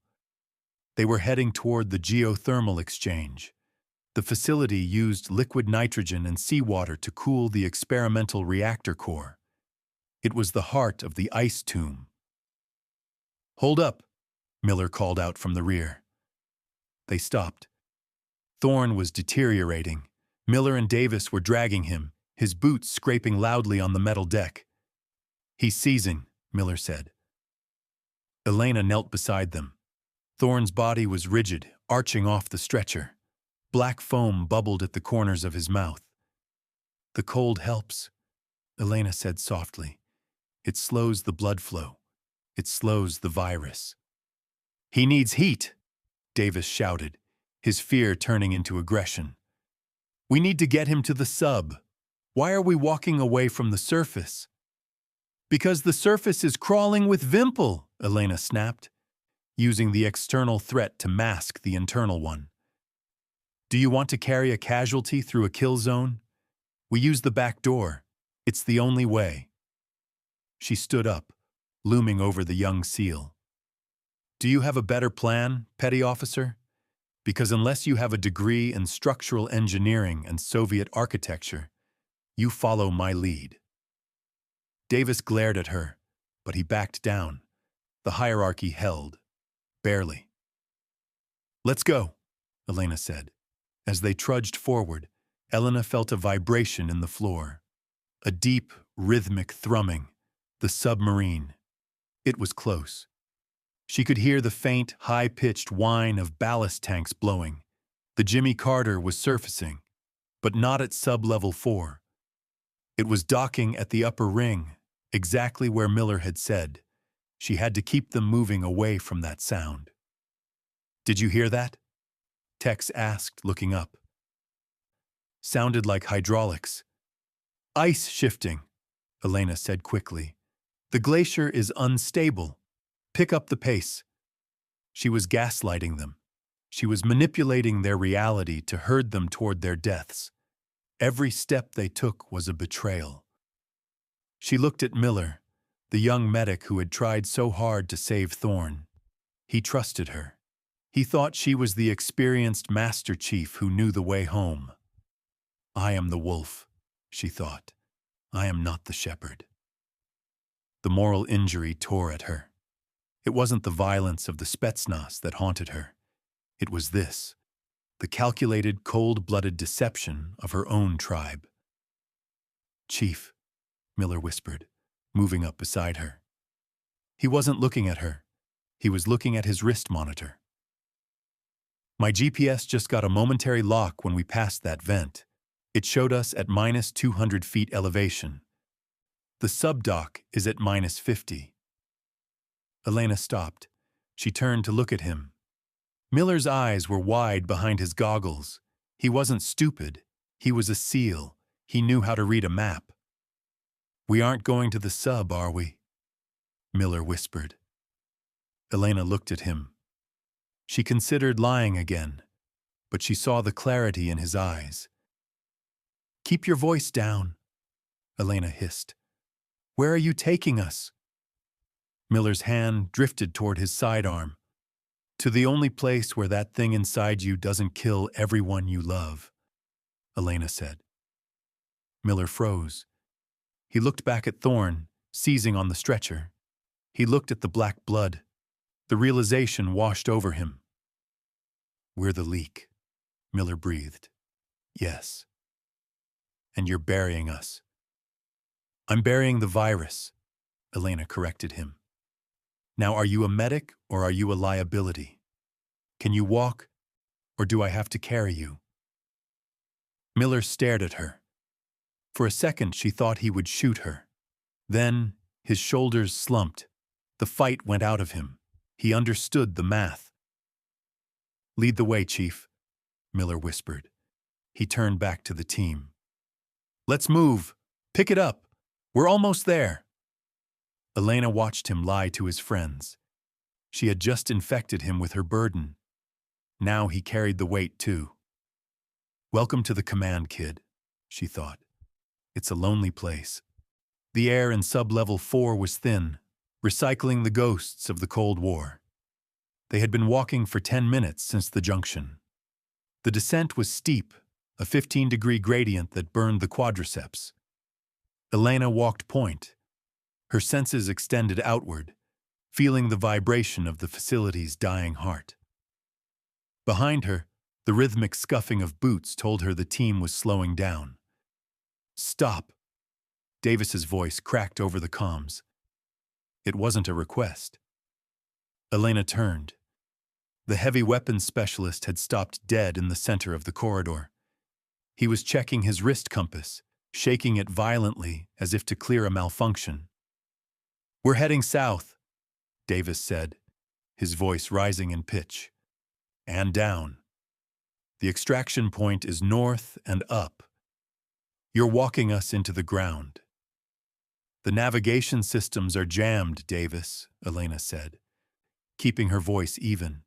They were heading toward the geothermal exchange. The facility used liquid nitrogen and seawater to cool the experimental reactor core. It was the heart of the ice tomb. Hold up, Miller called out from the rear. They stopped. Thorne was deteriorating. Miller and Davis were dragging him, his boots scraping loudly on the metal deck. He's seizing, Miller said. Elena knelt beside them. Thorne's body was rigid, arching off the stretcher. Black foam bubbled at the corners of his mouth. The cold helps, Elena said softly. It slows the blood flow. It slows the virus. He needs heat, Davis shouted, his fear turning into aggression. We need to get him to the sub. Why are we walking away from the surface? Because the surface is crawling with Vimple, Elena snapped, using the external threat to mask the internal one. Do you want to carry a casualty through a kill zone? We use the back door. It's the only way. She stood up, looming over the young SEAL. Do you have a better plan, petty officer? Because unless you have a degree in structural engineering and Soviet architecture, you follow my lead. Davis glared at her, but he backed down. The hierarchy held. Barely. Let's go, Elena said. As they trudged forward, Elena felt a vibration in the floor. A deep, rhythmic thrumming. The submarine. It was close. She could hear the faint, high-pitched whine of ballast tanks blowing. The Jimmy Carter was surfacing, but not at sub-level 4. It was docking at the upper ring, exactly where Miller had said. She had to keep them moving away from that sound. Did you hear that? Tex asked, looking up. Sounded like hydraulics. Ice shifting, Elena said quickly. The glacier is unstable. Pick up the pace. She was gaslighting them. She was manipulating their reality to herd them toward their deaths. Every step they took was a betrayal. She looked at Miller, the young medic who had tried so hard to save Thorne. He trusted her. He thought she was the experienced Master Chief who knew the way home. I am the wolf, she thought. I am not the shepherd. The moral injury tore at her. It wasn't the violence of the Spetsnaz that haunted her. It was this, the calculated, cold-blooded deception of her own tribe. Chief, Miller whispered, moving up beside her. He wasn't looking at her. He was looking at his wrist monitor. My GPS just got a momentary lock when we passed that vent. It showed us at minus 200 feet elevation. The subdock is at minus 50. Elena stopped. She turned to look at him. Miller's eyes were wide behind his goggles. He wasn't stupid. He was a SEAL. He knew how to read a map. We aren't going to the sub, are we? Miller whispered. Elena looked at him. She considered lying again, but she saw the clarity in his eyes. Keep your voice down, Elena hissed. Where are you taking us? Miller's hand drifted toward his sidearm. To the only place where that thing inside you doesn't kill everyone you love, Elena said. Miller froze. He looked back at Thorne, seizing on the stretcher. He looked at the black blood. The realization washed over him. We're the leak, Miller breathed. Yes. And you're burying us. I'm burying the virus, Elena corrected him. Now, are you a medic or are you a liability? Can you walk, or do I have to carry you? Miller stared at her. For a second, she thought he would shoot her. Then, his shoulders slumped. The fight went out of him. He understood the math. Lead the way, Chief, Miller whispered. He turned back to the team. Let's move. Pick it up. We're almost there. Elena watched him lie to his friends. She had just infected him with her burden. Now he carried the weight too. Welcome to the command, kid, she thought. It's a lonely place. The air in sub-level 4 was thin, recycling the ghosts of the Cold War. They had been walking for 10 minutes since the junction. The descent was steep, a 15-degree gradient that burned the quadriceps. Elena walked point. Her senses extended outward, feeling the vibration of the facility's dying heart. Behind her, the rhythmic scuffing of boots told her the team was slowing down. Stop! Davis's voice cracked over the comms. It wasn't a request. Elena turned. The heavy weapons specialist had stopped dead in the center of the corridor. He was checking his wrist compass, shaking it violently as if to clear a malfunction. We're heading south, Davis said, his voice rising in pitch. And down. The extraction point is north and up. You're walking us into the ground. The navigation systems are jammed, Davis, Elena said, keeping her voice even.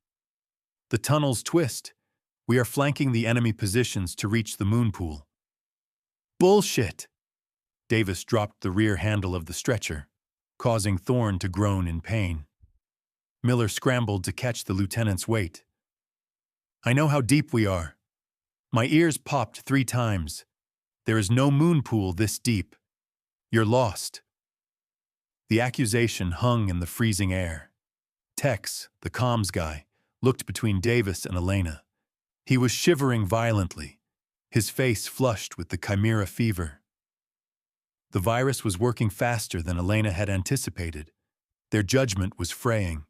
The tunnels twist. We are flanking the enemy positions to reach the moon pool. Bullshit! Davis dropped the rear handle of the stretcher, causing Thorne to groan in pain. Miller scrambled to catch the lieutenant's weight. I know how deep we are. My ears popped 3 times. There is no moon pool this deep. You're lost. The accusation hung in the freezing air. Tex, the comms guy, looked between Davis and Elena. He was shivering violently, his face flushed with the chimera fever. The virus was working faster than Elena had anticipated. Their judgment was fraying.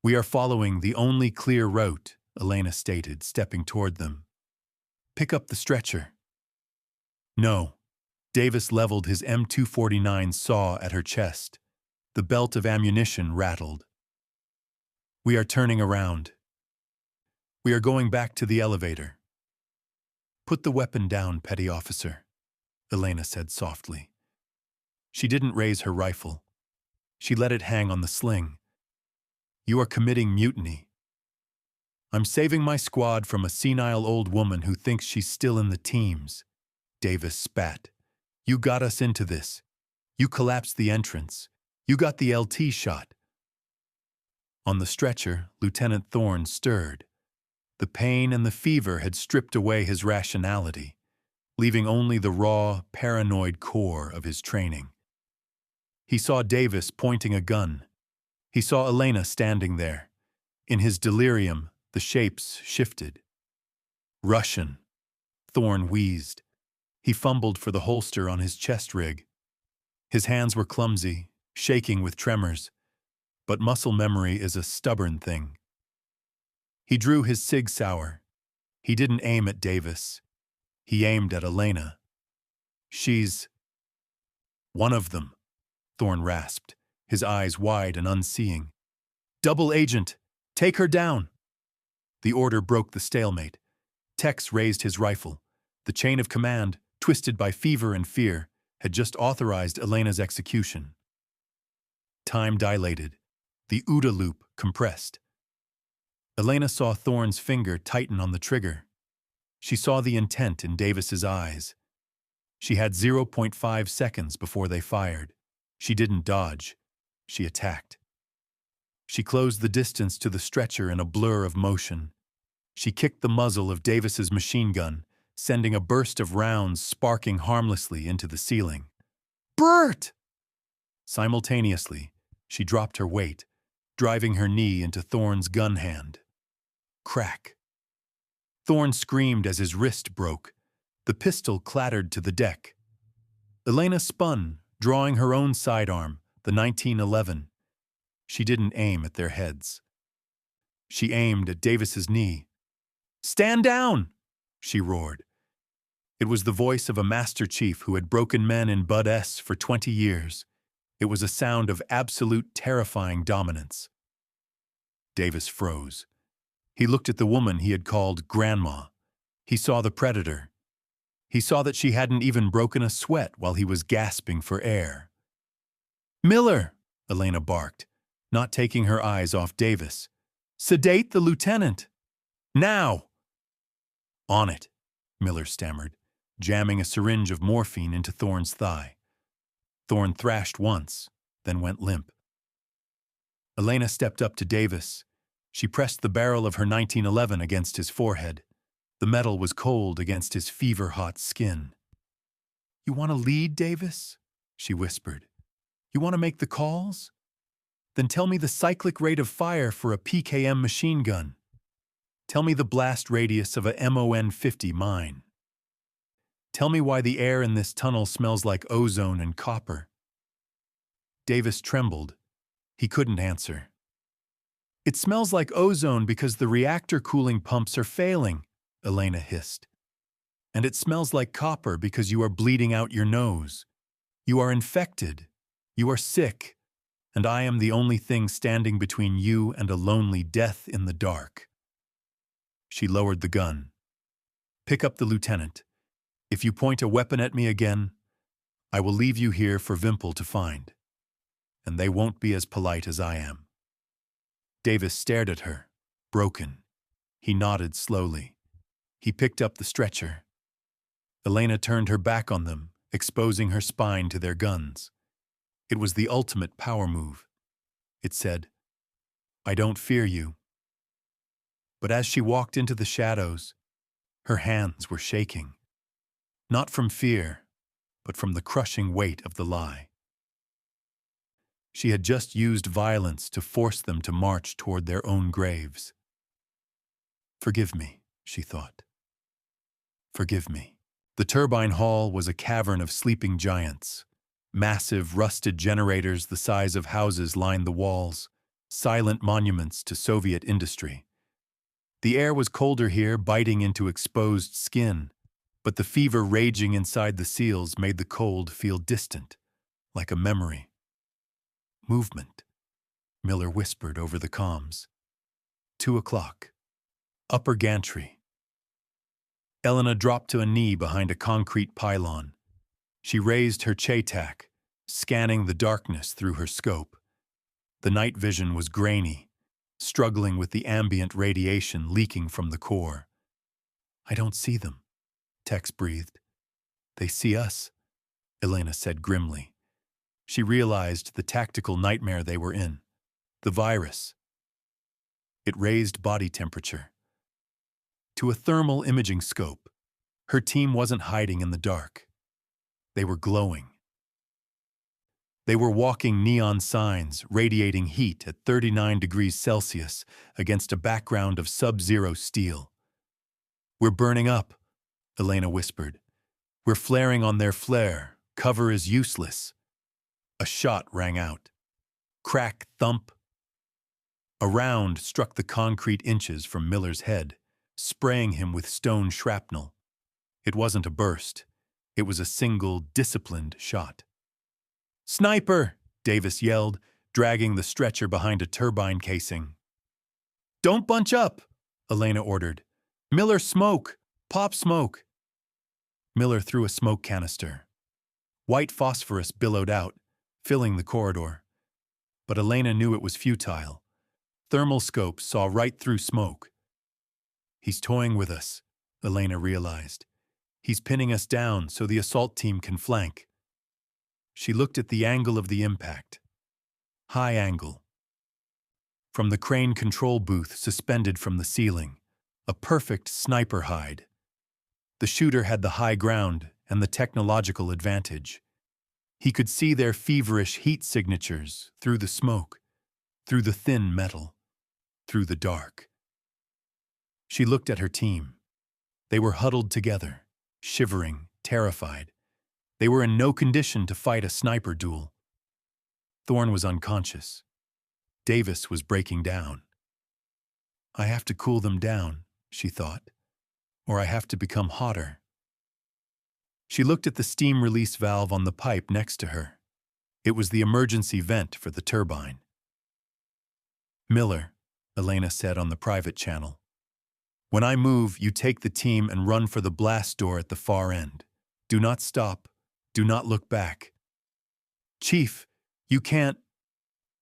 We are following the only clear route, Elena stated, stepping toward them. Pick up the stretcher. No. Davis leveled his M249 saw at her chest. The belt of ammunition rattled. We are turning around. We are going back to the elevator. Put the weapon down, petty officer, Elena said softly. She didn't raise her rifle. She let it hang on the sling. You are committing mutiny. I'm saving my squad from a senile old woman who thinks she's still in the teams. Davis spat. You got us into this. You collapsed the entrance. You got the LT shot. On the stretcher, Lieutenant Thorne stirred. The pain and the fever had stripped away his rationality, leaving only the raw, paranoid core of his training. He saw Davis pointing a gun. He saw Elena standing there. In his delirium, the shapes shifted. Russian. Thorne wheezed. He fumbled for the holster on his chest rig. His hands were clumsy, shaking with tremors, but muscle memory is a stubborn thing. He drew his Sig Sauer. He didn't aim at Davis. He aimed at Elena. She's one of them, Thorne rasped, his eyes wide and unseeing. Double agent, take her down. The order broke the stalemate. Tex raised his rifle. The chain of command, twisted by fever and fear, had just authorized Elena's execution. Time dilated. The OODA loop compressed. Elena saw Thorne's finger tighten on the trigger. She saw the intent in Davis's eyes. She had 0.5 seconds before they fired. She didn't dodge. She attacked. She closed the distance to the stretcher in a blur of motion. She kicked the muzzle of Davis's machine gun, sending a burst of rounds sparking harmlessly into the ceiling. Bert! Simultaneously, she dropped her weight, driving her knee into Thorne's gun hand. Crack. Thorne screamed as his wrist broke. The pistol clattered to the deck. Elena spun, drawing her own sidearm, the 1911. She didn't aim at their heads. She aimed at Davis's knee. Stand down! She roared. It was the voice of a master chief who had broken men in Bud S for 20 years. It was a sound of absolute terrifying dominance. Davis froze. He looked at the woman he had called Grandma. He saw the predator. He saw that she hadn't even broken a sweat while he was gasping for air. Miller, Elena barked, not taking her eyes off Davis. Sedate the lieutenant. Now! On it, Miller stammered, jamming a syringe of morphine into Thorne's thigh. Thorne thrashed once, then went limp. Elena stepped up to Davis. She pressed the barrel of her 1911 against his forehead. The metal was cold against his fever-hot skin. You want to lead, Davis? She whispered. You want to make the calls? Then tell me the cyclic rate of fire for a PKM machine gun. Tell me the blast radius of a MON 50 mine. Tell me why the air in this tunnel smells like ozone and copper. Davis trembled. He couldn't answer. It smells like ozone because the reactor cooling pumps are failing, Elena hissed. And it smells like copper because you are bleeding out your nose. You are infected. You are sick. And I am the only thing standing between you and a lonely death in the dark. She lowered the gun. Pick up the lieutenant. If you point a weapon at me again, I will leave you here for Vimple to find. And they won't be as polite as I am. Davis stared at her, broken. He nodded slowly. He picked up the stretcher. Elena turned her back on them, exposing her spine to their guns. It was the ultimate power move. It said, I don't fear you. But as she walked into the shadows, her hands were shaking. Not from fear, but from the crushing weight of the lie. She had just used violence to force them to march toward their own graves. Forgive me, she thought. Forgive me. The turbine hall was a cavern of sleeping giants. Massive, rusted generators the size of houses lined the walls, silent monuments to Soviet industry. The air was colder here, biting into exposed skin, but the fever raging inside the seals made the cold feel distant, like a memory. Movement, Miller whispered over the comms. 2 o'clock. Upper gantry. Elena dropped to a knee behind a concrete pylon. She raised her Chaytak, scanning the darkness through her scope. The night vision was grainy. struggling with the ambient radiation leaking from the core. "I don't see them," Tex breathed. "They see us," Elena said grimly. She realized the tactical nightmare they were in. The virus. It raised body temperature. To a thermal imaging scope, her team wasn't hiding in the dark. They were glowing. They were walking neon signs, radiating heat at 39 degrees Celsius against a background of sub-zero steel. "We're burning up," Elena whispered. "We're flaring on their flare. Cover is useless." A shot rang out. Crack, thump. A round struck the concrete inches from Miller's head, spraying him with stone shrapnel. It wasn't a burst. It was a single, disciplined shot. "Sniper!" Davis yelled, dragging the stretcher behind a turbine casing. "Don't bunch up!" Elena ordered. "Miller, smoke! Pop smoke!" Miller threw a smoke canister. White phosphorus billowed out, filling the corridor. But Elena knew it was futile. Thermal scopes saw right through smoke. "He's toying with us," Elena realized. "He's pinning us down so the assault team can flank." She looked at the angle of the impact. High angle. From the crane control booth suspended from the ceiling, a perfect sniper hide. The shooter had the high ground and the technological advantage. He could see their feverish heat signatures through the smoke, through the thin metal, through the dark. She looked at her team. They were huddled together, shivering, terrified. They were in no condition to fight a sniper duel. Thorne was unconscious. Davis was breaking down. "I have to cool them down," she thought, "or I have to become hotter." She looked at the steam release valve on the pipe next to her. It was the emergency vent for the turbine. "Miller," Elena said on the private channel, "when I move, you take the team and run for the blast door at the far end. Do not stop. Do not look back." "Chief, you can't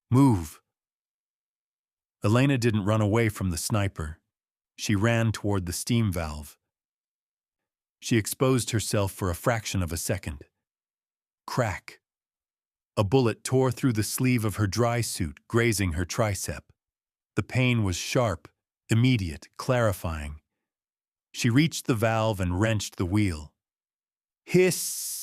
move." Elena didn't run away from the sniper. She ran toward the steam valve. She exposed herself for a fraction of a second. Crack. A bullet tore through the sleeve of her dry suit, grazing her tricep. The pain was sharp, immediate, clarifying. She reached the valve and wrenched the wheel. Hiss!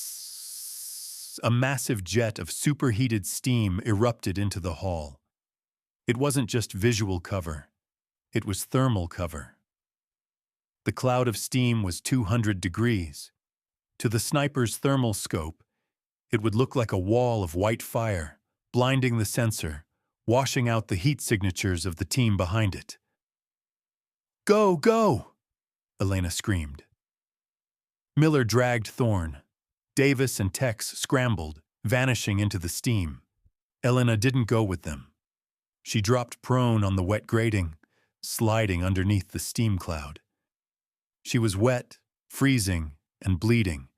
A massive jet of superheated steam erupted into the hall. It wasn't just visual cover. It was thermal cover. The cloud of steam was 200 degrees. To the sniper's thermal scope, it would look like a wall of white fire, blinding the sensor, washing out the heat signatures of the team behind it. "Go, go!" Elena screamed. Miller dragged Thorne. Davis and Tex scrambled, vanishing into the steam. Elena didn't go with them. She dropped prone on the wet grating, sliding underneath the steam cloud. She was wet, freezing, and bleeding,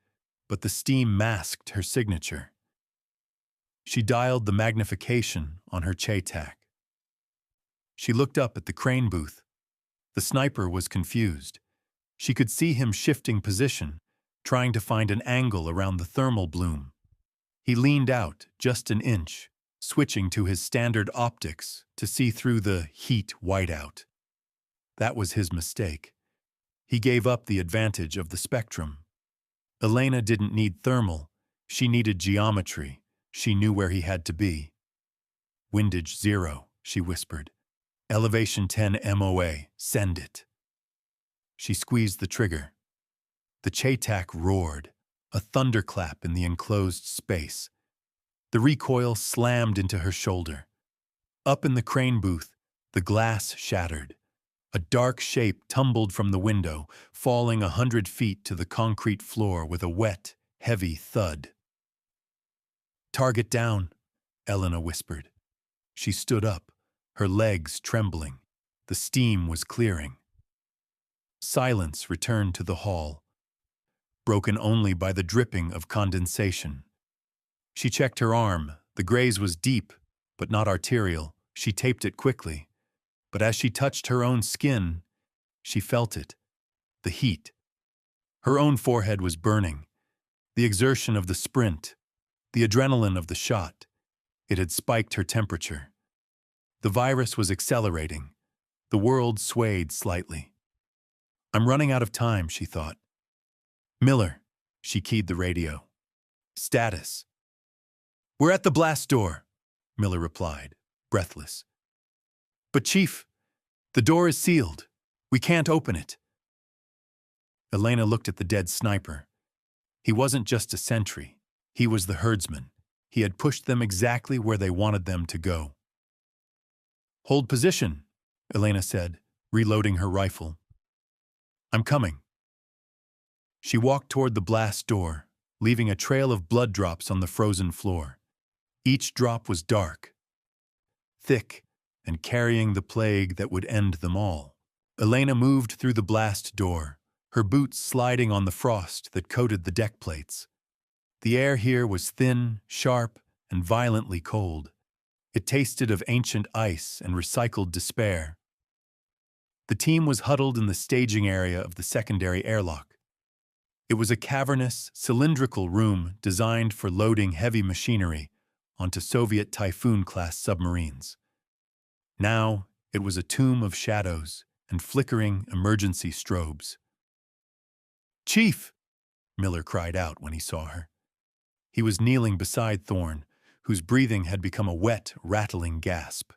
but the steam masked her signature. She dialed the magnification on her Che-Tac. She looked up at the crane booth. The sniper was confused. She could see him shifting position, trying to find an angle around the thermal bloom. He leaned out just an inch, switching to his standard optics to see through the heat whiteout. That was his mistake. He gave up the advantage of the spectrum. Elena didn't need thermal. She needed geometry. She knew where he had to be. "Windage 0, she whispered. "Elevation 10 MOA. Send it." She squeezed the trigger. The Che-Tac roared, a thunderclap in the enclosed space. The recoil slammed into her shoulder. Up in the crane booth, the glass shattered. A dark shape tumbled from the window, falling 100 feet to the concrete floor with a wet, heavy thud. "Target down," Elena whispered. She stood up, her legs trembling. The steam was clearing. Silence returned to the hall, broken only by the dripping of condensation. She checked her arm. The graze was deep, but not arterial. She taped it quickly. But as she touched her own skin, she felt it, the heat. Her own forehead was burning. The exertion of the sprint, the adrenaline of the shot, it had spiked her temperature. The virus was accelerating. The world swayed slightly. I'm running out of time, she thought. Miller, she keyed the radio. Status. We're at the blast door, Miller replied, breathless. But Chief, the door is sealed. We can't open it. Elena looked at the dead sniper. He wasn't just a sentry. He was the herdsman. He had pushed them exactly where they wanted them to go. Hold position, Elena said, reloading her rifle. I'm coming. She walked toward the blast door, leaving a trail of blood drops on the frozen floor. Each drop was dark, thick, and carrying the plague that would end them all. Elena moved through the blast door, her boots sliding on the frost that coated the deck plates. The air here was thin, sharp, and violently cold. It tasted of ancient ice and recycled despair. The team was huddled in the staging area of the secondary airlock. It was a cavernous, cylindrical room designed for loading heavy machinery onto Soviet Typhoon-class submarines. Now, it was a tomb of shadows and flickering emergency strobes. Chief! Miller cried out when he saw her. He was kneeling beside Thorne, whose breathing had become a wet, rattling gasp.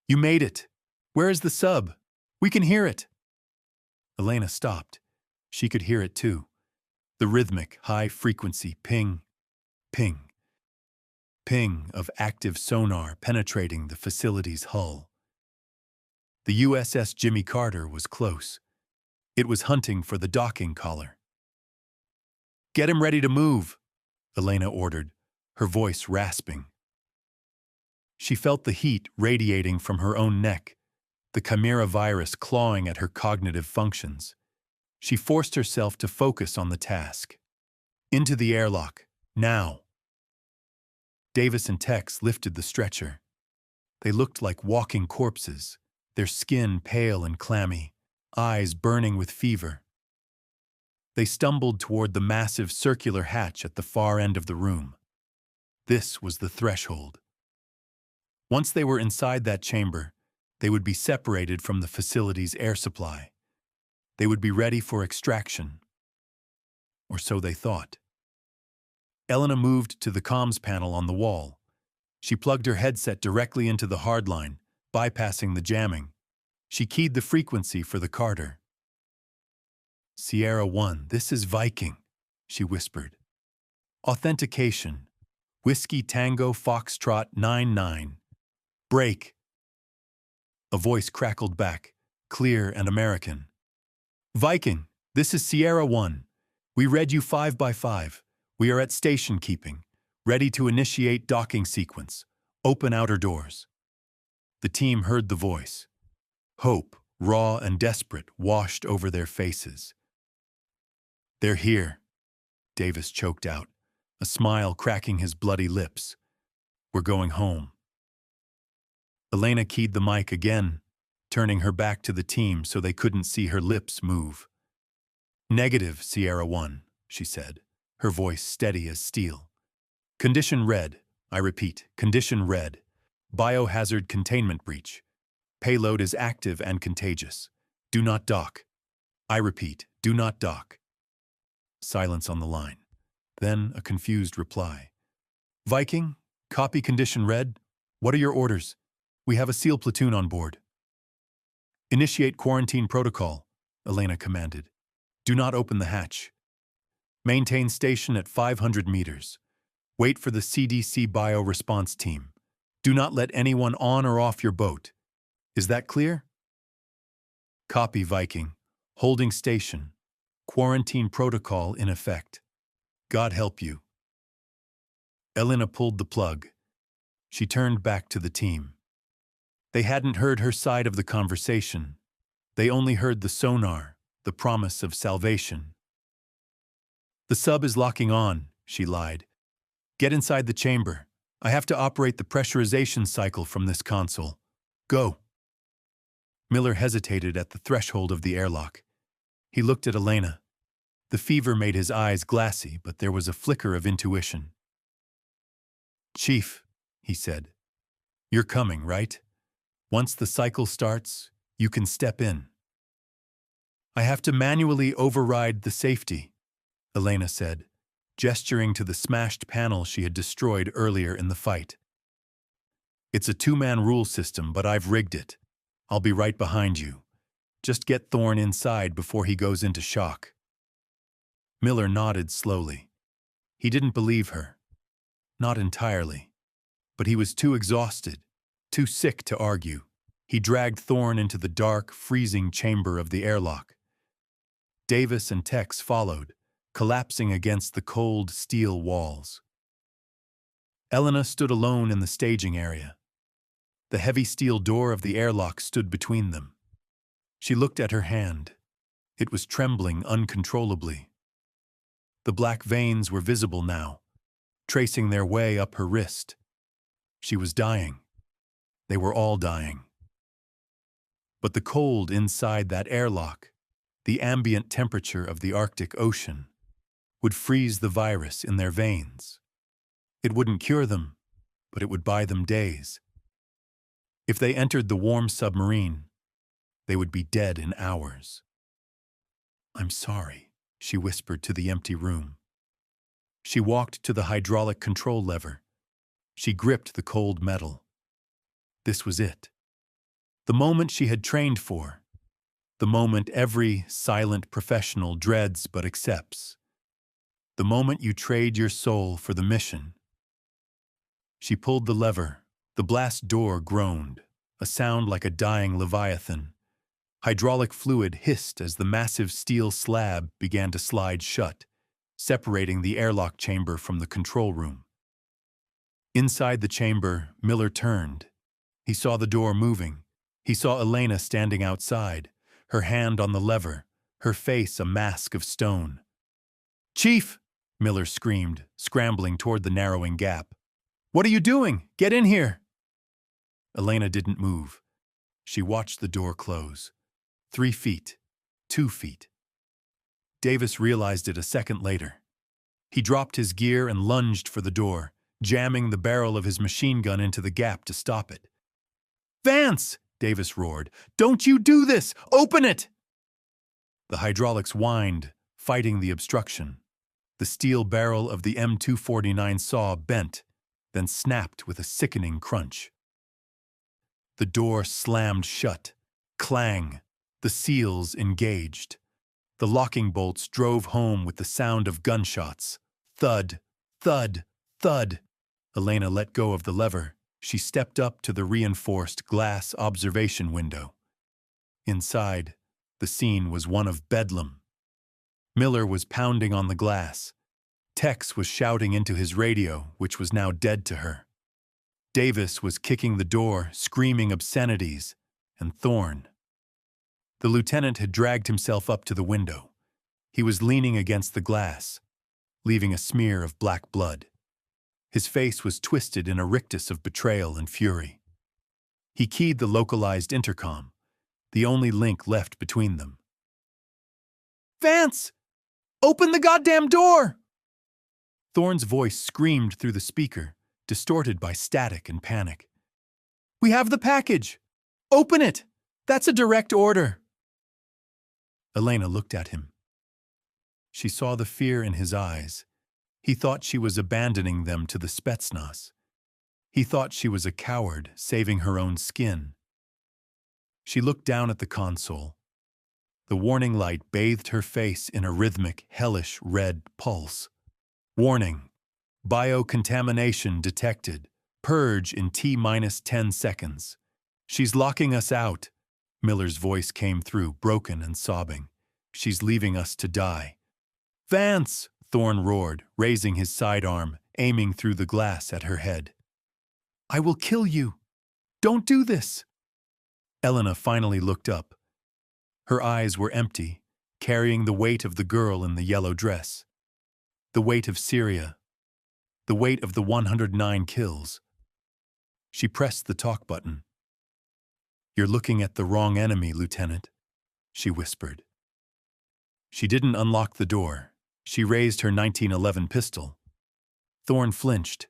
You made it! Where is the sub? We can hear it! Elena stopped. She could hear it too. The rhythmic, high-frequency ping, ping, ping of active sonar penetrating the facility's hull. The USS Jimmy Carter was close. It was hunting for the docking collar. Get him ready to move, Elena ordered, her voice rasping. She felt the heat radiating from her own neck, the chimera virus clawing at her cognitive functions. She forced herself to focus on the task. Into the airlock, now. Davis and Tex lifted the stretcher. They looked like walking corpses, their skin pale and clammy, eyes burning with fever. They stumbled toward the massive circular hatch at the far end of the room. This was the threshold. Once they were inside that chamber, they would be separated from the facility's air supply. They would be ready for extraction. Or so they thought. Elena moved to the comms panel on the wall. She plugged her headset directly into the hardline, bypassing the jamming. She keyed the frequency for the Carter. Sierra 1, this is Viking, she whispered. Authentication. Whiskey Tango Foxtrot 99. Break. A voice crackled back, clear and American. Viking, this is Sierra 1. We read you 5 by 5. We are at station keeping, ready to initiate docking sequence. Open outer doors. The team heard the voice. Hope, raw and desperate, washed over their faces. They're here, Davis choked out, a smile cracking his bloody lips. We're going home. Elena keyed the mic again, turning her back to the team so they couldn't see her lips move. Negative, Sierra 1, she said, her voice steady as steel. Condition red, I repeat, condition red. Biohazard containment breach. Payload is active and contagious. Do not dock. I repeat, do not dock. Silence on the line. Then a confused reply. Viking, copy condition red. What are your orders? We have a SEAL platoon on board. Initiate quarantine protocol, Elena commanded. Do not open the hatch. Maintain station at 500 meters. Wait for the CDC bio-response team. Do not let anyone on or off your boat. Is that clear? Copy, Viking. Holding station. Quarantine protocol in effect. God help you. Elena pulled the plug. She turned back to the team. They hadn't heard her side of the conversation. They only heard the sonar, the promise of salvation. The sub is locking on, she lied. Get inside the chamber. I have to operate the pressurization cycle from this console. Go. Miller hesitated at the threshold of the airlock. He looked at Elena. The fever made his eyes glassy, but there was a flicker of intuition. "Chief," he said, "you're coming, right? Once the cycle starts, you can step in." "I have to manually override the safety," Elena said, gesturing to the smashed panel she had destroyed earlier in the fight. "It's a two-man rule system, but I've rigged it. I'll be right behind you. Just get Thorne inside before he goes into shock." Miller nodded slowly. He didn't believe her. Not entirely. But he was too exhausted, too sick to argue. He dragged Thorne into the dark, freezing chamber of the airlock. Davis and Tex followed, collapsing against the cold steel walls. Elena stood alone in the staging area. The heavy steel door of the airlock stood between them. She looked at her hand. It was trembling uncontrollably. The black veins were visible now, tracing their way up her wrist. She was dying. They were all dying. But the cold inside that airlock, the ambient temperature of the Arctic Ocean, would freeze the virus in their veins. It wouldn't cure them, but it would buy them days. If they entered the warm submarine, they would be dead in hours. "I'm sorry," she whispered to the empty room. She walked to the hydraulic control lever. She gripped the cold metal. This was it. The moment she had trained for. The moment every silent professional dreads but accepts. The moment you trade your soul for the mission. She pulled the lever. The blast door groaned, a sound like a dying leviathan. Hydraulic fluid hissed as the massive steel slab began to slide shut, separating the airlock chamber from the control room. Inside the chamber, Miller turned. He saw the door moving. He saw Elena standing outside, her hand on the lever, her face a mask of stone. "Chief!" Miller screamed, scrambling toward the narrowing gap. "What are you doing? Get in here!" Elena didn't move. She watched the door close. 3 feet. 2 feet. Davis realized it a second later. He dropped his gear and lunged for the door, jamming the barrel of his machine gun into the gap to stop it. "Vance!" Davis roared. "Don't you do this! Open it!" The hydraulics whined, fighting the obstruction. The steel barrel of the M249 saw bent, then snapped with a sickening crunch. The door slammed shut. Clang. The seals engaged. The locking bolts drove home with the sound of gunshots. Thud, thud, thud. Elena let go of the lever. She stepped up to the reinforced glass observation window. Inside, the scene was one of bedlam. Miller was pounding on the glass. Tex was shouting into his radio, which was now dead to her. Davis was kicking the door, screaming obscenities, and Thorne. The lieutenant had dragged himself up to the window. He was leaning against the glass, leaving a smear of black blood. His face was twisted in a rictus of betrayal and fury. He keyed the localized intercom, the only link left between them. "Vance! Open the goddamn door!" Thorne's voice screamed through the speaker, distorted by static and panic. "We have the package! Open it! That's a direct order!" Elena looked at him. She saw the fear in his eyes. He thought she was abandoning them to the Spetsnaz. He thought she was a coward, saving her own skin. She looked down at the console. The warning light bathed her face in a rhythmic, hellish red pulse. Warning. Biocontamination detected. Purge in T-10 seconds. "She's locking us out." Miller's voice came through, broken and sobbing. "She's leaving us to die." "Vance!" Thorne roared, raising his sidearm, aiming through the glass at her head. "I will kill you! Don't do this!" Elena finally looked up. Her eyes were empty, carrying the weight of the girl in the yellow dress. The weight of Syria. The weight of the 109 kills. She pressed the talk button. "You're looking at the wrong enemy, Lieutenant," she whispered. She didn't unlock the door. She raised her 1911 pistol. Thorne flinched,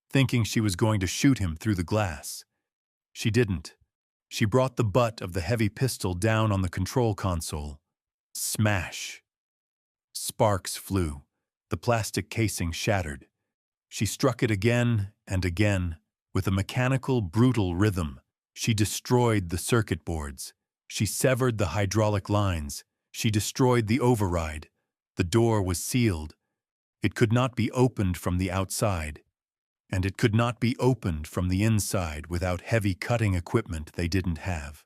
thinking she was going to shoot him through the glass. She didn't. She brought the butt of the heavy pistol down on the control console. Smash! Sparks flew. The plastic casing shattered. She struck it again and again. With a mechanical, brutal rhythm, she destroyed the circuit boards. She severed the hydraulic lines. She destroyed the override. The door was sealed. It could not be opened from the outside, and it could not be opened from the inside without heavy cutting equipment they didn't have.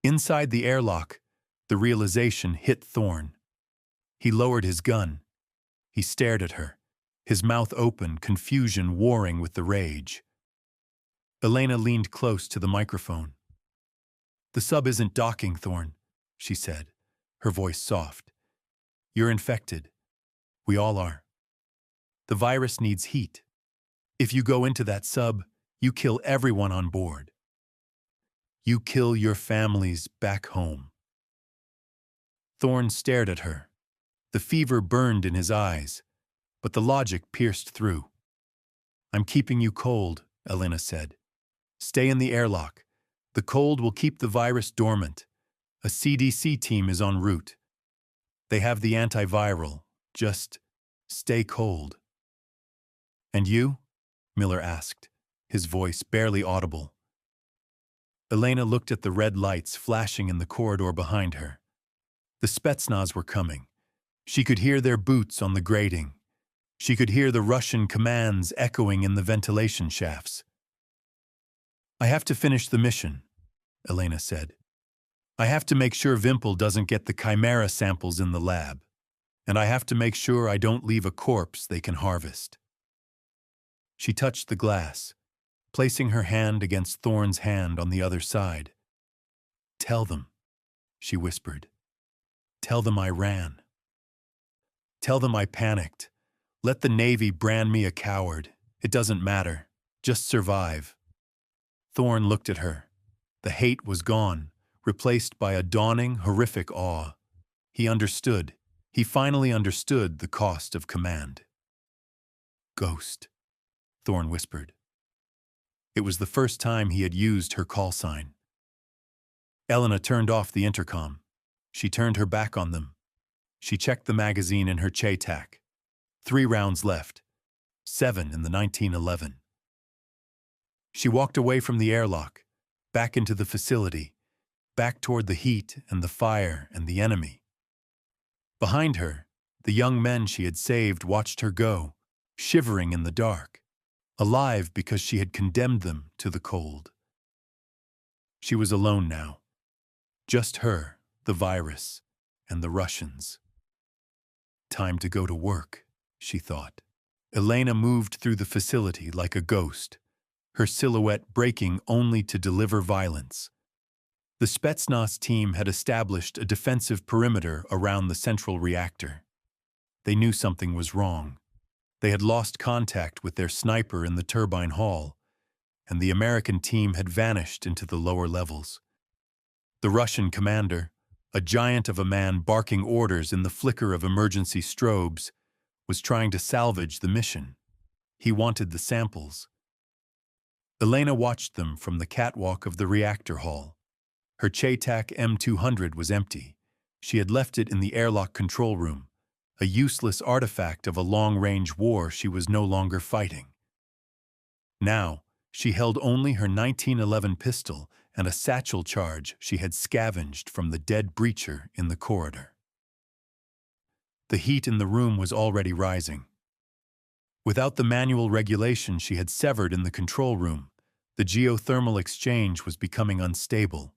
Inside the airlock, the realization hit Thorne. He lowered his gun. He stared at her, his mouth open, confusion warring with the rage. Elena leaned close to the microphone. "The sub isn't docking, Thorne," she said, her voice soft. "You're infected. We all are. The virus needs heat. If you go into that sub, you kill everyone on board. You kill your families back home." Thorne stared at her. The fever burned in his eyes, but the logic pierced through. "I'm keeping you cold," Elena said. "Stay in the airlock. The cold will keep the virus dormant. A CDC team is en route. They have the antiviral. Just stay cold." "And you?" Miller asked, his voice barely audible. Elena looked at the red lights flashing in the corridor behind her. The Spetsnaz were coming. She could hear their boots on the grating. She could hear the Russian commands echoing in the ventilation shafts. "I have to finish the mission," Elena said. "I have to make sure Vimple doesn't get the chimera samples in the lab. And I have to make sure I don't leave a corpse they can harvest." She touched the glass, placing her hand against Thorne's hand on the other side. "Tell them," she whispered. "Tell them I ran. Tell them I panicked. Let the Navy brand me a coward. It doesn't matter. Just survive." Thorne looked at her. The hate was gone, replaced by a dawning, horrific awe. He understood. He finally understood the cost of command. "Ghost," Thorne whispered. It was the first time he had used her call sign. Elena turned off the intercom. She turned her back on them. She checked the magazine in her Chaytak. 3 rounds left. 7 in the 1911. She walked away from the airlock, back into the facility, back toward the heat and the fire and the enemy. Behind her, the young men she had saved watched her go, shivering in the dark, alive because she had condemned them to the cold. She was alone now. Just her, the virus, and the Russians. Time to go to work, she thought. Elena moved through the facility like a ghost, her silhouette breaking only to deliver violence. The Spetsnaz team had established a defensive perimeter around the central reactor. They knew something was wrong. They had lost contact with their sniper in the turbine hall, and the American team had vanished into the lower levels. The Russian commander, a giant of a man barking orders in the flicker of emergency strobes, was trying to salvage the mission. He wanted the samples. Elena watched them from the catwalk of the reactor hall. Her Chaytak M200 was empty. She had left it in the airlock control room, a useless artifact of a long-range war she was no longer fighting. Now, she held only her 1911 pistol and a satchel charge she had scavenged from the dead breacher in the corridor. The heat in the room was already rising. Without the manual regulation she had severed in the control room, the geothermal exchange was becoming unstable.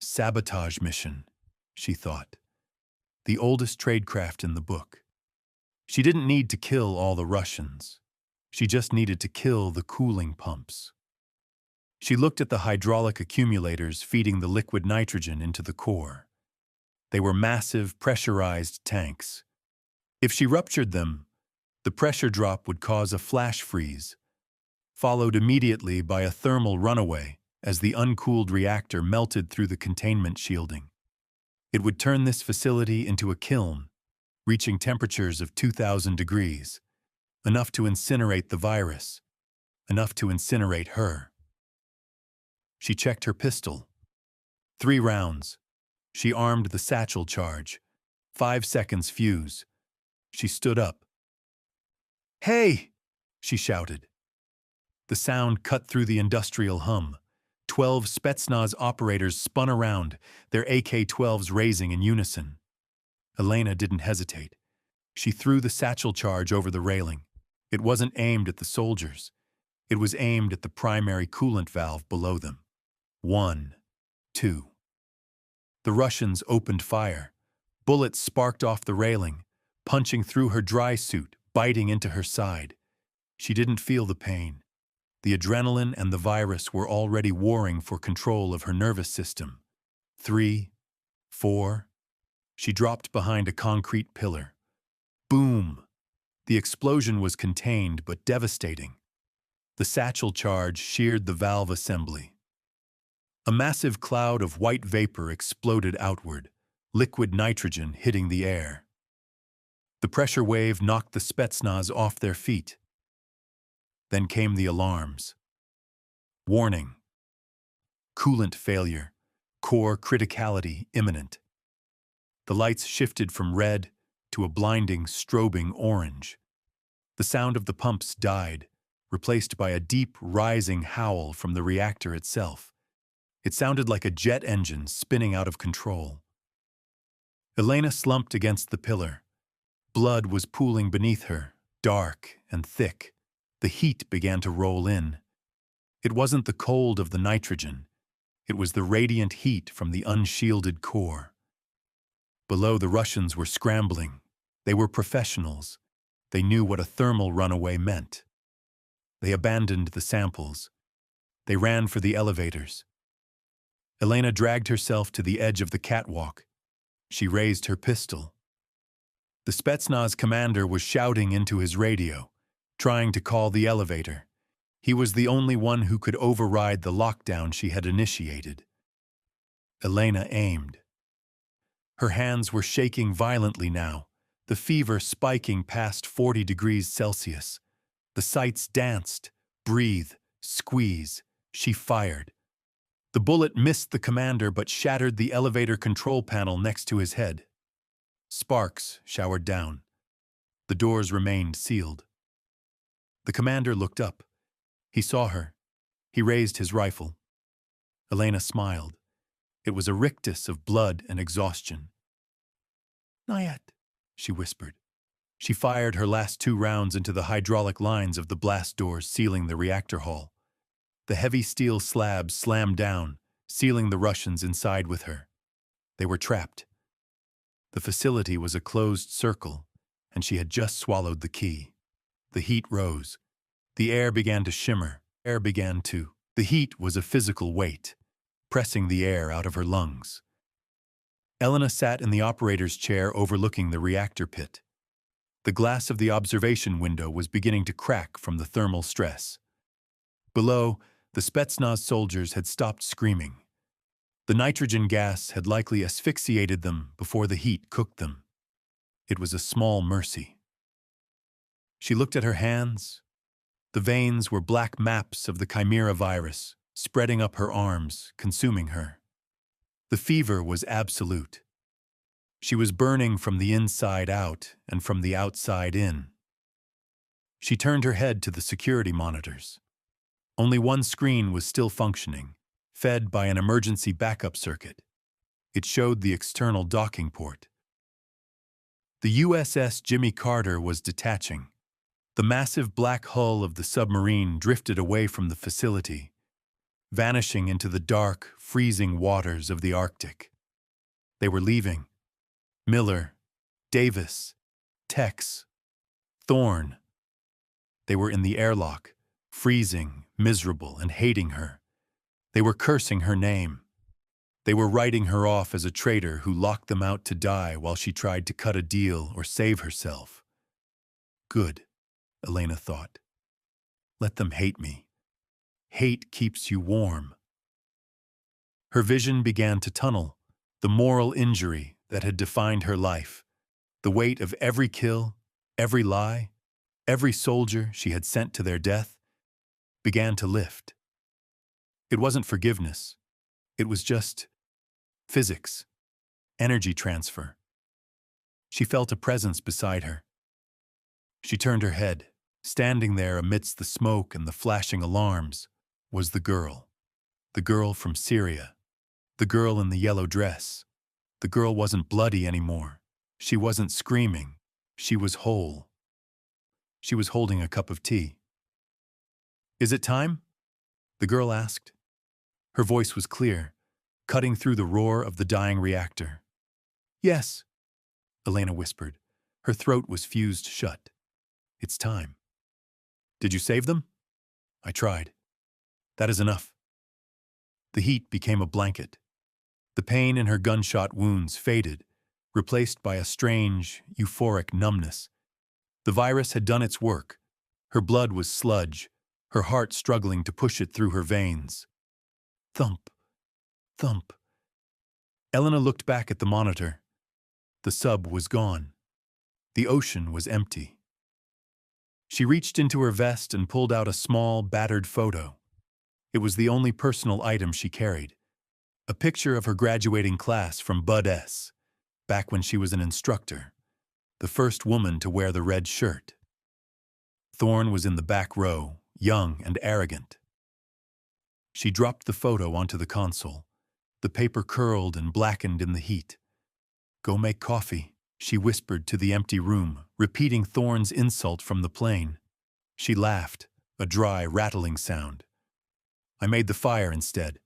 Sabotage mission, she thought. The oldest tradecraft in the book. She didn't need to kill all the Russians. She just needed to kill the cooling pumps. She looked at the hydraulic accumulators feeding the liquid nitrogen into the core. They were massive, pressurized tanks. If she ruptured them, the pressure drop would cause a flash freeze, followed immediately by a thermal runaway as the uncooled reactor melted through the containment shielding. It would turn this facility into a kiln, reaching temperatures of 2,000 degrees, enough to incinerate the virus, enough to incinerate her. She checked her pistol. 3 rounds. She armed the satchel charge. 5 seconds fuse. She stood up. "Hey!" she shouted. The sound cut through the industrial hum. 12 Spetsnaz operators spun around, their AK-12s raising in unison. Elena didn't hesitate. She threw the satchel charge over the railing. It wasn't aimed at the soldiers. It was aimed at the primary coolant valve below them. 1, 2. The Russians opened fire. Bullets sparked off the railing, punching through her dry suit, biting into her side. She didn't feel the pain. The adrenaline and the virus were already warring for control of her nervous system. 3, 4. She dropped behind a concrete pillar. Boom! The explosion was contained but devastating. The satchel charge sheared the valve assembly. A massive cloud of white vapor exploded outward, liquid nitrogen hitting the air. The pressure wave knocked the Spetsnaz off their feet. Then came the alarms. Warning. Coolant failure. Core criticality imminent. The lights shifted from red to a blinding, strobing orange. The sound of the pumps died, replaced by a deep, rising howl from the reactor itself. It sounded like a jet engine spinning out of control. Elena slumped against the pillar. Blood was pooling beneath her, dark and thick. The heat began to roll in. It wasn't the cold of the nitrogen. It was the radiant heat from the unshielded core. Below, the Russians were scrambling. They were professionals. They knew what a thermal runaway meant. They abandoned the samples. They ran for the elevators. Elena dragged herself to the edge of the catwalk. She raised her pistol. The Spetsnaz commander was shouting into his radio, trying to call the elevator. He was the only one who could override the lockdown she had initiated. Elena aimed. Her hands were shaking violently now, the fever spiking past 40 degrees Celsius. The sights danced, breathe, squeeze. She fired. The bullet missed the commander but shattered the elevator control panel next to his head. Sparks showered down. The doors remained sealed. The commander looked up. He saw her. He raised his rifle. Elena smiled. It was a rictus of blood and exhaustion. "Not yet," she whispered. She fired her last 2 rounds into the hydraulic lines of the blast doors sealing the reactor hall. The heavy steel slabs slammed down, sealing the Russians inside with her. They were trapped. The facility was a closed circle, and she had just swallowed the key. The heat rose. The air began to shimmer. The heat was a physical weight, pressing the air out of her lungs. Elena sat in the operator's chair overlooking the reactor pit. The glass of the observation window was beginning to crack from the thermal stress. Below, the Spetsnaz soldiers had stopped screaming. The nitrogen gas had likely asphyxiated them before the heat cooked them. It was a small mercy. She looked at her hands. The veins were black maps of the chimera virus, spreading up her arms, consuming her. The fever was absolute. She was burning from the inside out and from the outside in. She turned her head to the security monitors. Only one screen was still functioning, fed by an emergency backup circuit. It showed the external docking port. The USS Jimmy Carter was detaching. The massive black hull of the submarine drifted away from the facility, vanishing into the dark, freezing waters of the Arctic. They were leaving. Miller, Davis, Tex, Thorne. They were in the airlock, freezing, miserable, and hating her. They were cursing her name. They were writing her off as a traitor who locked them out to die while she tried to cut a deal or save herself. Good, Elena thought. Let them hate me. Hate keeps you warm. Her vision began to tunnel, the moral injury that had defined her life, the weight of every kill, every lie, every soldier she had sent to their death, began to lift. It wasn't forgiveness. It was just physics, energy transfer. She felt a presence beside her. She turned her head. Standing there amidst the smoke and the flashing alarms was the girl from Syria, the girl in the yellow dress. The girl wasn't bloody anymore. She wasn't screaming. She was whole. She was holding a cup of tea. "Is it time?" the girl asked. Her voice was clear, cutting through the roar of the dying reactor. "Yes," Elena whispered. Her throat was fused shut. "It's time." "Did you save them?" "I tried. That is enough." The heat became a blanket. The pain in her gunshot wounds faded, replaced by a strange, euphoric numbness. The virus had done its work. Her blood was sludge, her heart struggling to push it through her veins. Thump, thump. Elena looked back at the monitor. The sub was gone. The ocean was empty. She reached into her vest and pulled out a small, battered photo. It was the only personal item she carried. A picture of her graduating class from Bud S., back when she was an instructor, the first woman to wear the red shirt. Thorne was in the back row, young and arrogant. She dropped the photo onto the console. The paper curled and blackened in the heat. "Go make coffee," she whispered to the empty room, repeating Thorne's insult from the plane. She laughed, a dry, rattling sound. "I made the fire instead."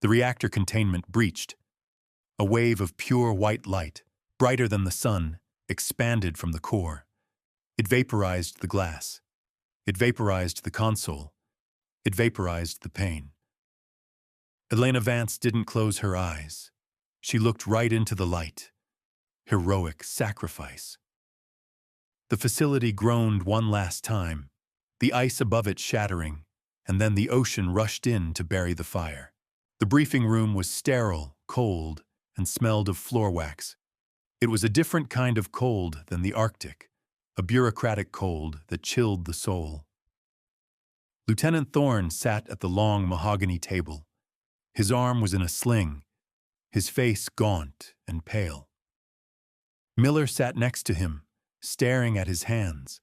The reactor containment breached. A wave of pure white light, brighter than the sun, expanded from the core. It vaporized the glass. It vaporized the console. It vaporized the pain. Elena Vance didn't close her eyes. She looked right into the light. Heroic sacrifice. The facility groaned one last time, the ice above it shattering, and then the ocean rushed in to bury the fire. The briefing room was sterile, cold, and smelled of floor wax. It was a different kind of cold than the Arctic, a bureaucratic cold that chilled the soul. Lieutenant Thorne sat at the long mahogany table. His arm was in a sling, his face gaunt and pale. Miller sat next to him, staring at his hands.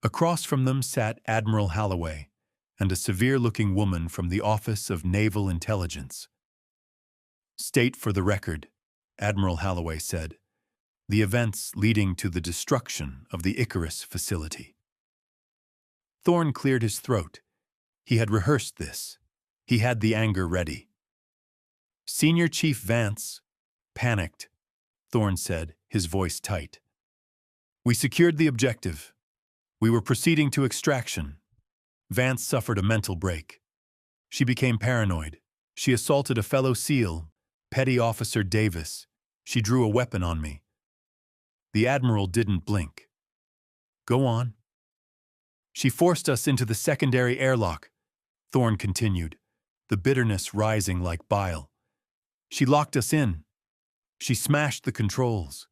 Across from them sat Admiral Holloway and a severe-looking woman from the Office of Naval Intelligence. "State for the record," Admiral Holloway said, "the events leading to the destruction of the Icarus facility." Thorne cleared his throat. He had rehearsed this. He had the anger ready. "Senior Chief Vance," panicked, Thorne said, his voice tight. "We secured the objective. We were proceeding to extraction." Vance suffered a mental break. She became paranoid. She assaulted a fellow SEAL, Petty Officer Davis. She drew a weapon on me. The Admiral didn't blink. "Go on." "She forced us into the secondary airlock," Thorne continued, the bitterness rising like bile. "She locked us in. She smashed the controls.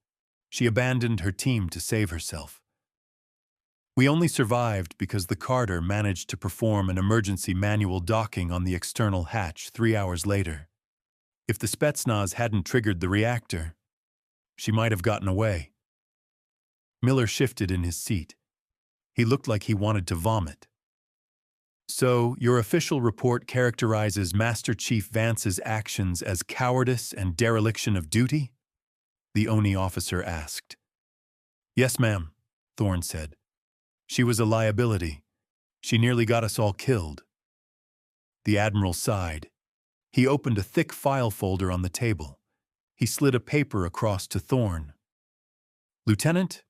She abandoned her team to save herself. We only survived because the Carter managed to perform an emergency manual docking on the external hatch 3 hours later. If the Spetsnaz hadn't triggered the reactor, she might have gotten away." Miller shifted in his seat. He looked like he wanted to vomit. "So, your official report characterizes Master Chief Vance's actions as cowardice and dereliction of duty?" the ONI officer asked. "Yes, ma'am," Thorne said. "She was a liability. She nearly got us all killed." The Admiral sighed. He opened a thick file folder on the table. He slid a paper across to Thorne. "Lieutenant,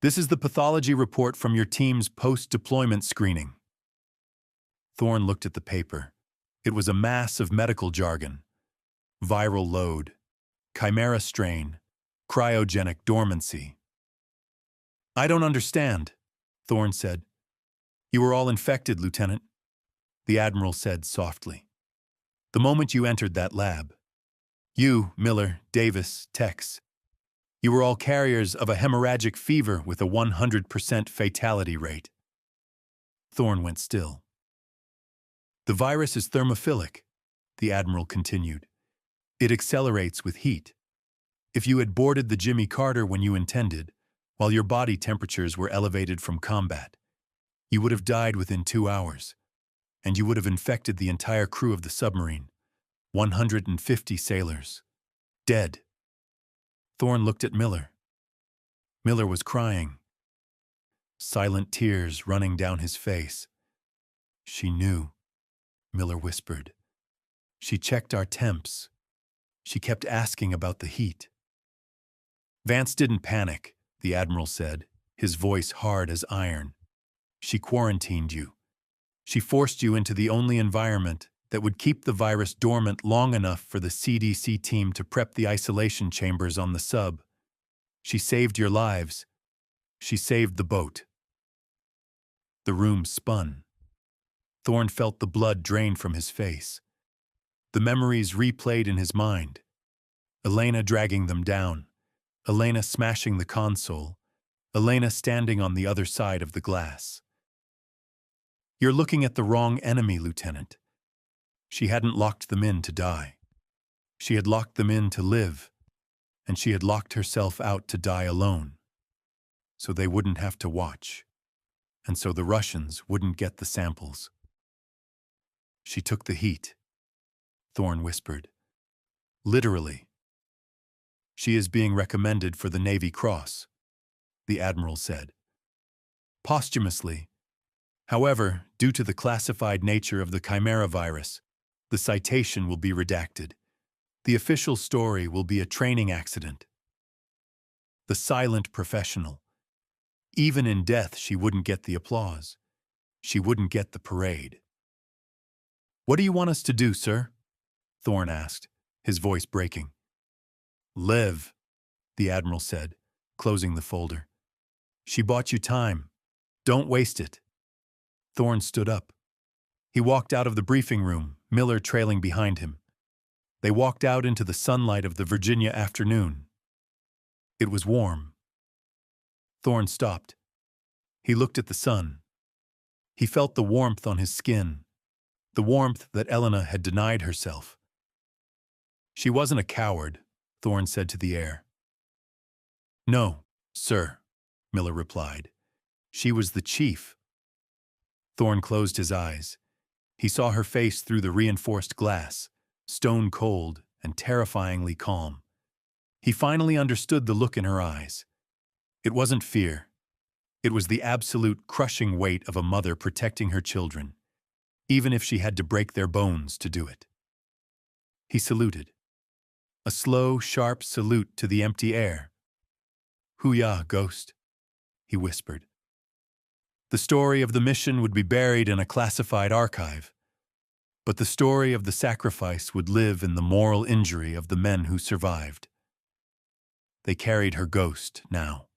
this is the pathology report from your team's post-deployment screening." Thorne looked at the paper. It was a mass of medical jargon. Viral load, chimera strain, cryogenic dormancy. "I don't understand," Thorne said. "You were all infected, Lieutenant," the Admiral said softly. The moment you entered that lab. You, Miller, Davis, Tex, you were all carriers of a hemorrhagic fever with a 100% fatality rate. Thorne went still. The virus is thermophilic, the Admiral continued. It accelerates with heat. If you had boarded the Jimmy Carter when you intended, while your body temperatures were elevated from combat, you would have died within 2 hours, and you would have infected the entire crew of the submarine, 150 sailors. Dead. Thorne looked at Miller. Miller was crying, silent tears running down his face. She knew, Miller whispered. She checked our temps. She kept asking about the heat. Vance didn't panic, the Admiral said, his voice hard as iron. She quarantined you. She forced you into the only environment that would keep the virus dormant long enough for the CDC team to prep the isolation chambers on the sub. She saved your lives. She saved the boat. The room spun. Thorne felt the blood drain from his face. The memories replayed in his mind. Elena dragging them down. Elena smashing the console. Elena standing on the other side of the glass. You're looking at the wrong enemy, Lieutenant. She hadn't locked them in to die. She had locked them in to live, and she had locked herself out to die alone, so they wouldn't have to watch, and so the Russians wouldn't get the samples. She took the heat, Thorne whispered. Literally. She is being recommended for the Navy Cross, the Admiral said. Posthumously. However, due to the classified nature of the Chimera virus, the citation will be redacted. The official story will be a training accident. The silent professional. Even in death, she wouldn't get the applause. She wouldn't get the parade. What do you want us to do, sir? Thorne asked, his voice breaking. Live, the Admiral said, closing the folder. She bought you time. Don't waste it. Thorne stood up. He walked out of the briefing room, Miller trailing behind him. They walked out into the sunlight of the Virginia afternoon. It was warm. Thorne stopped. He looked at the sun. He felt the warmth on his skin, the warmth that Elena had denied herself. She wasn't a coward, Thorne said to the air. No, sir, Miller replied. She was the chief. Thorne closed his eyes. He saw her face through the reinforced glass, stone cold and terrifyingly calm. He finally understood the look in her eyes. It wasn't fear. It was the absolute crushing weight of a mother protecting her children, even if she had to break their bones to do it. He saluted. A slow, sharp salute to the empty air. "Hoo-yah, Ghost," he whispered. The story of the mission would be buried in a classified archive, but the story of the sacrifice would live in the moral injury of the men who survived. They carried her ghost now.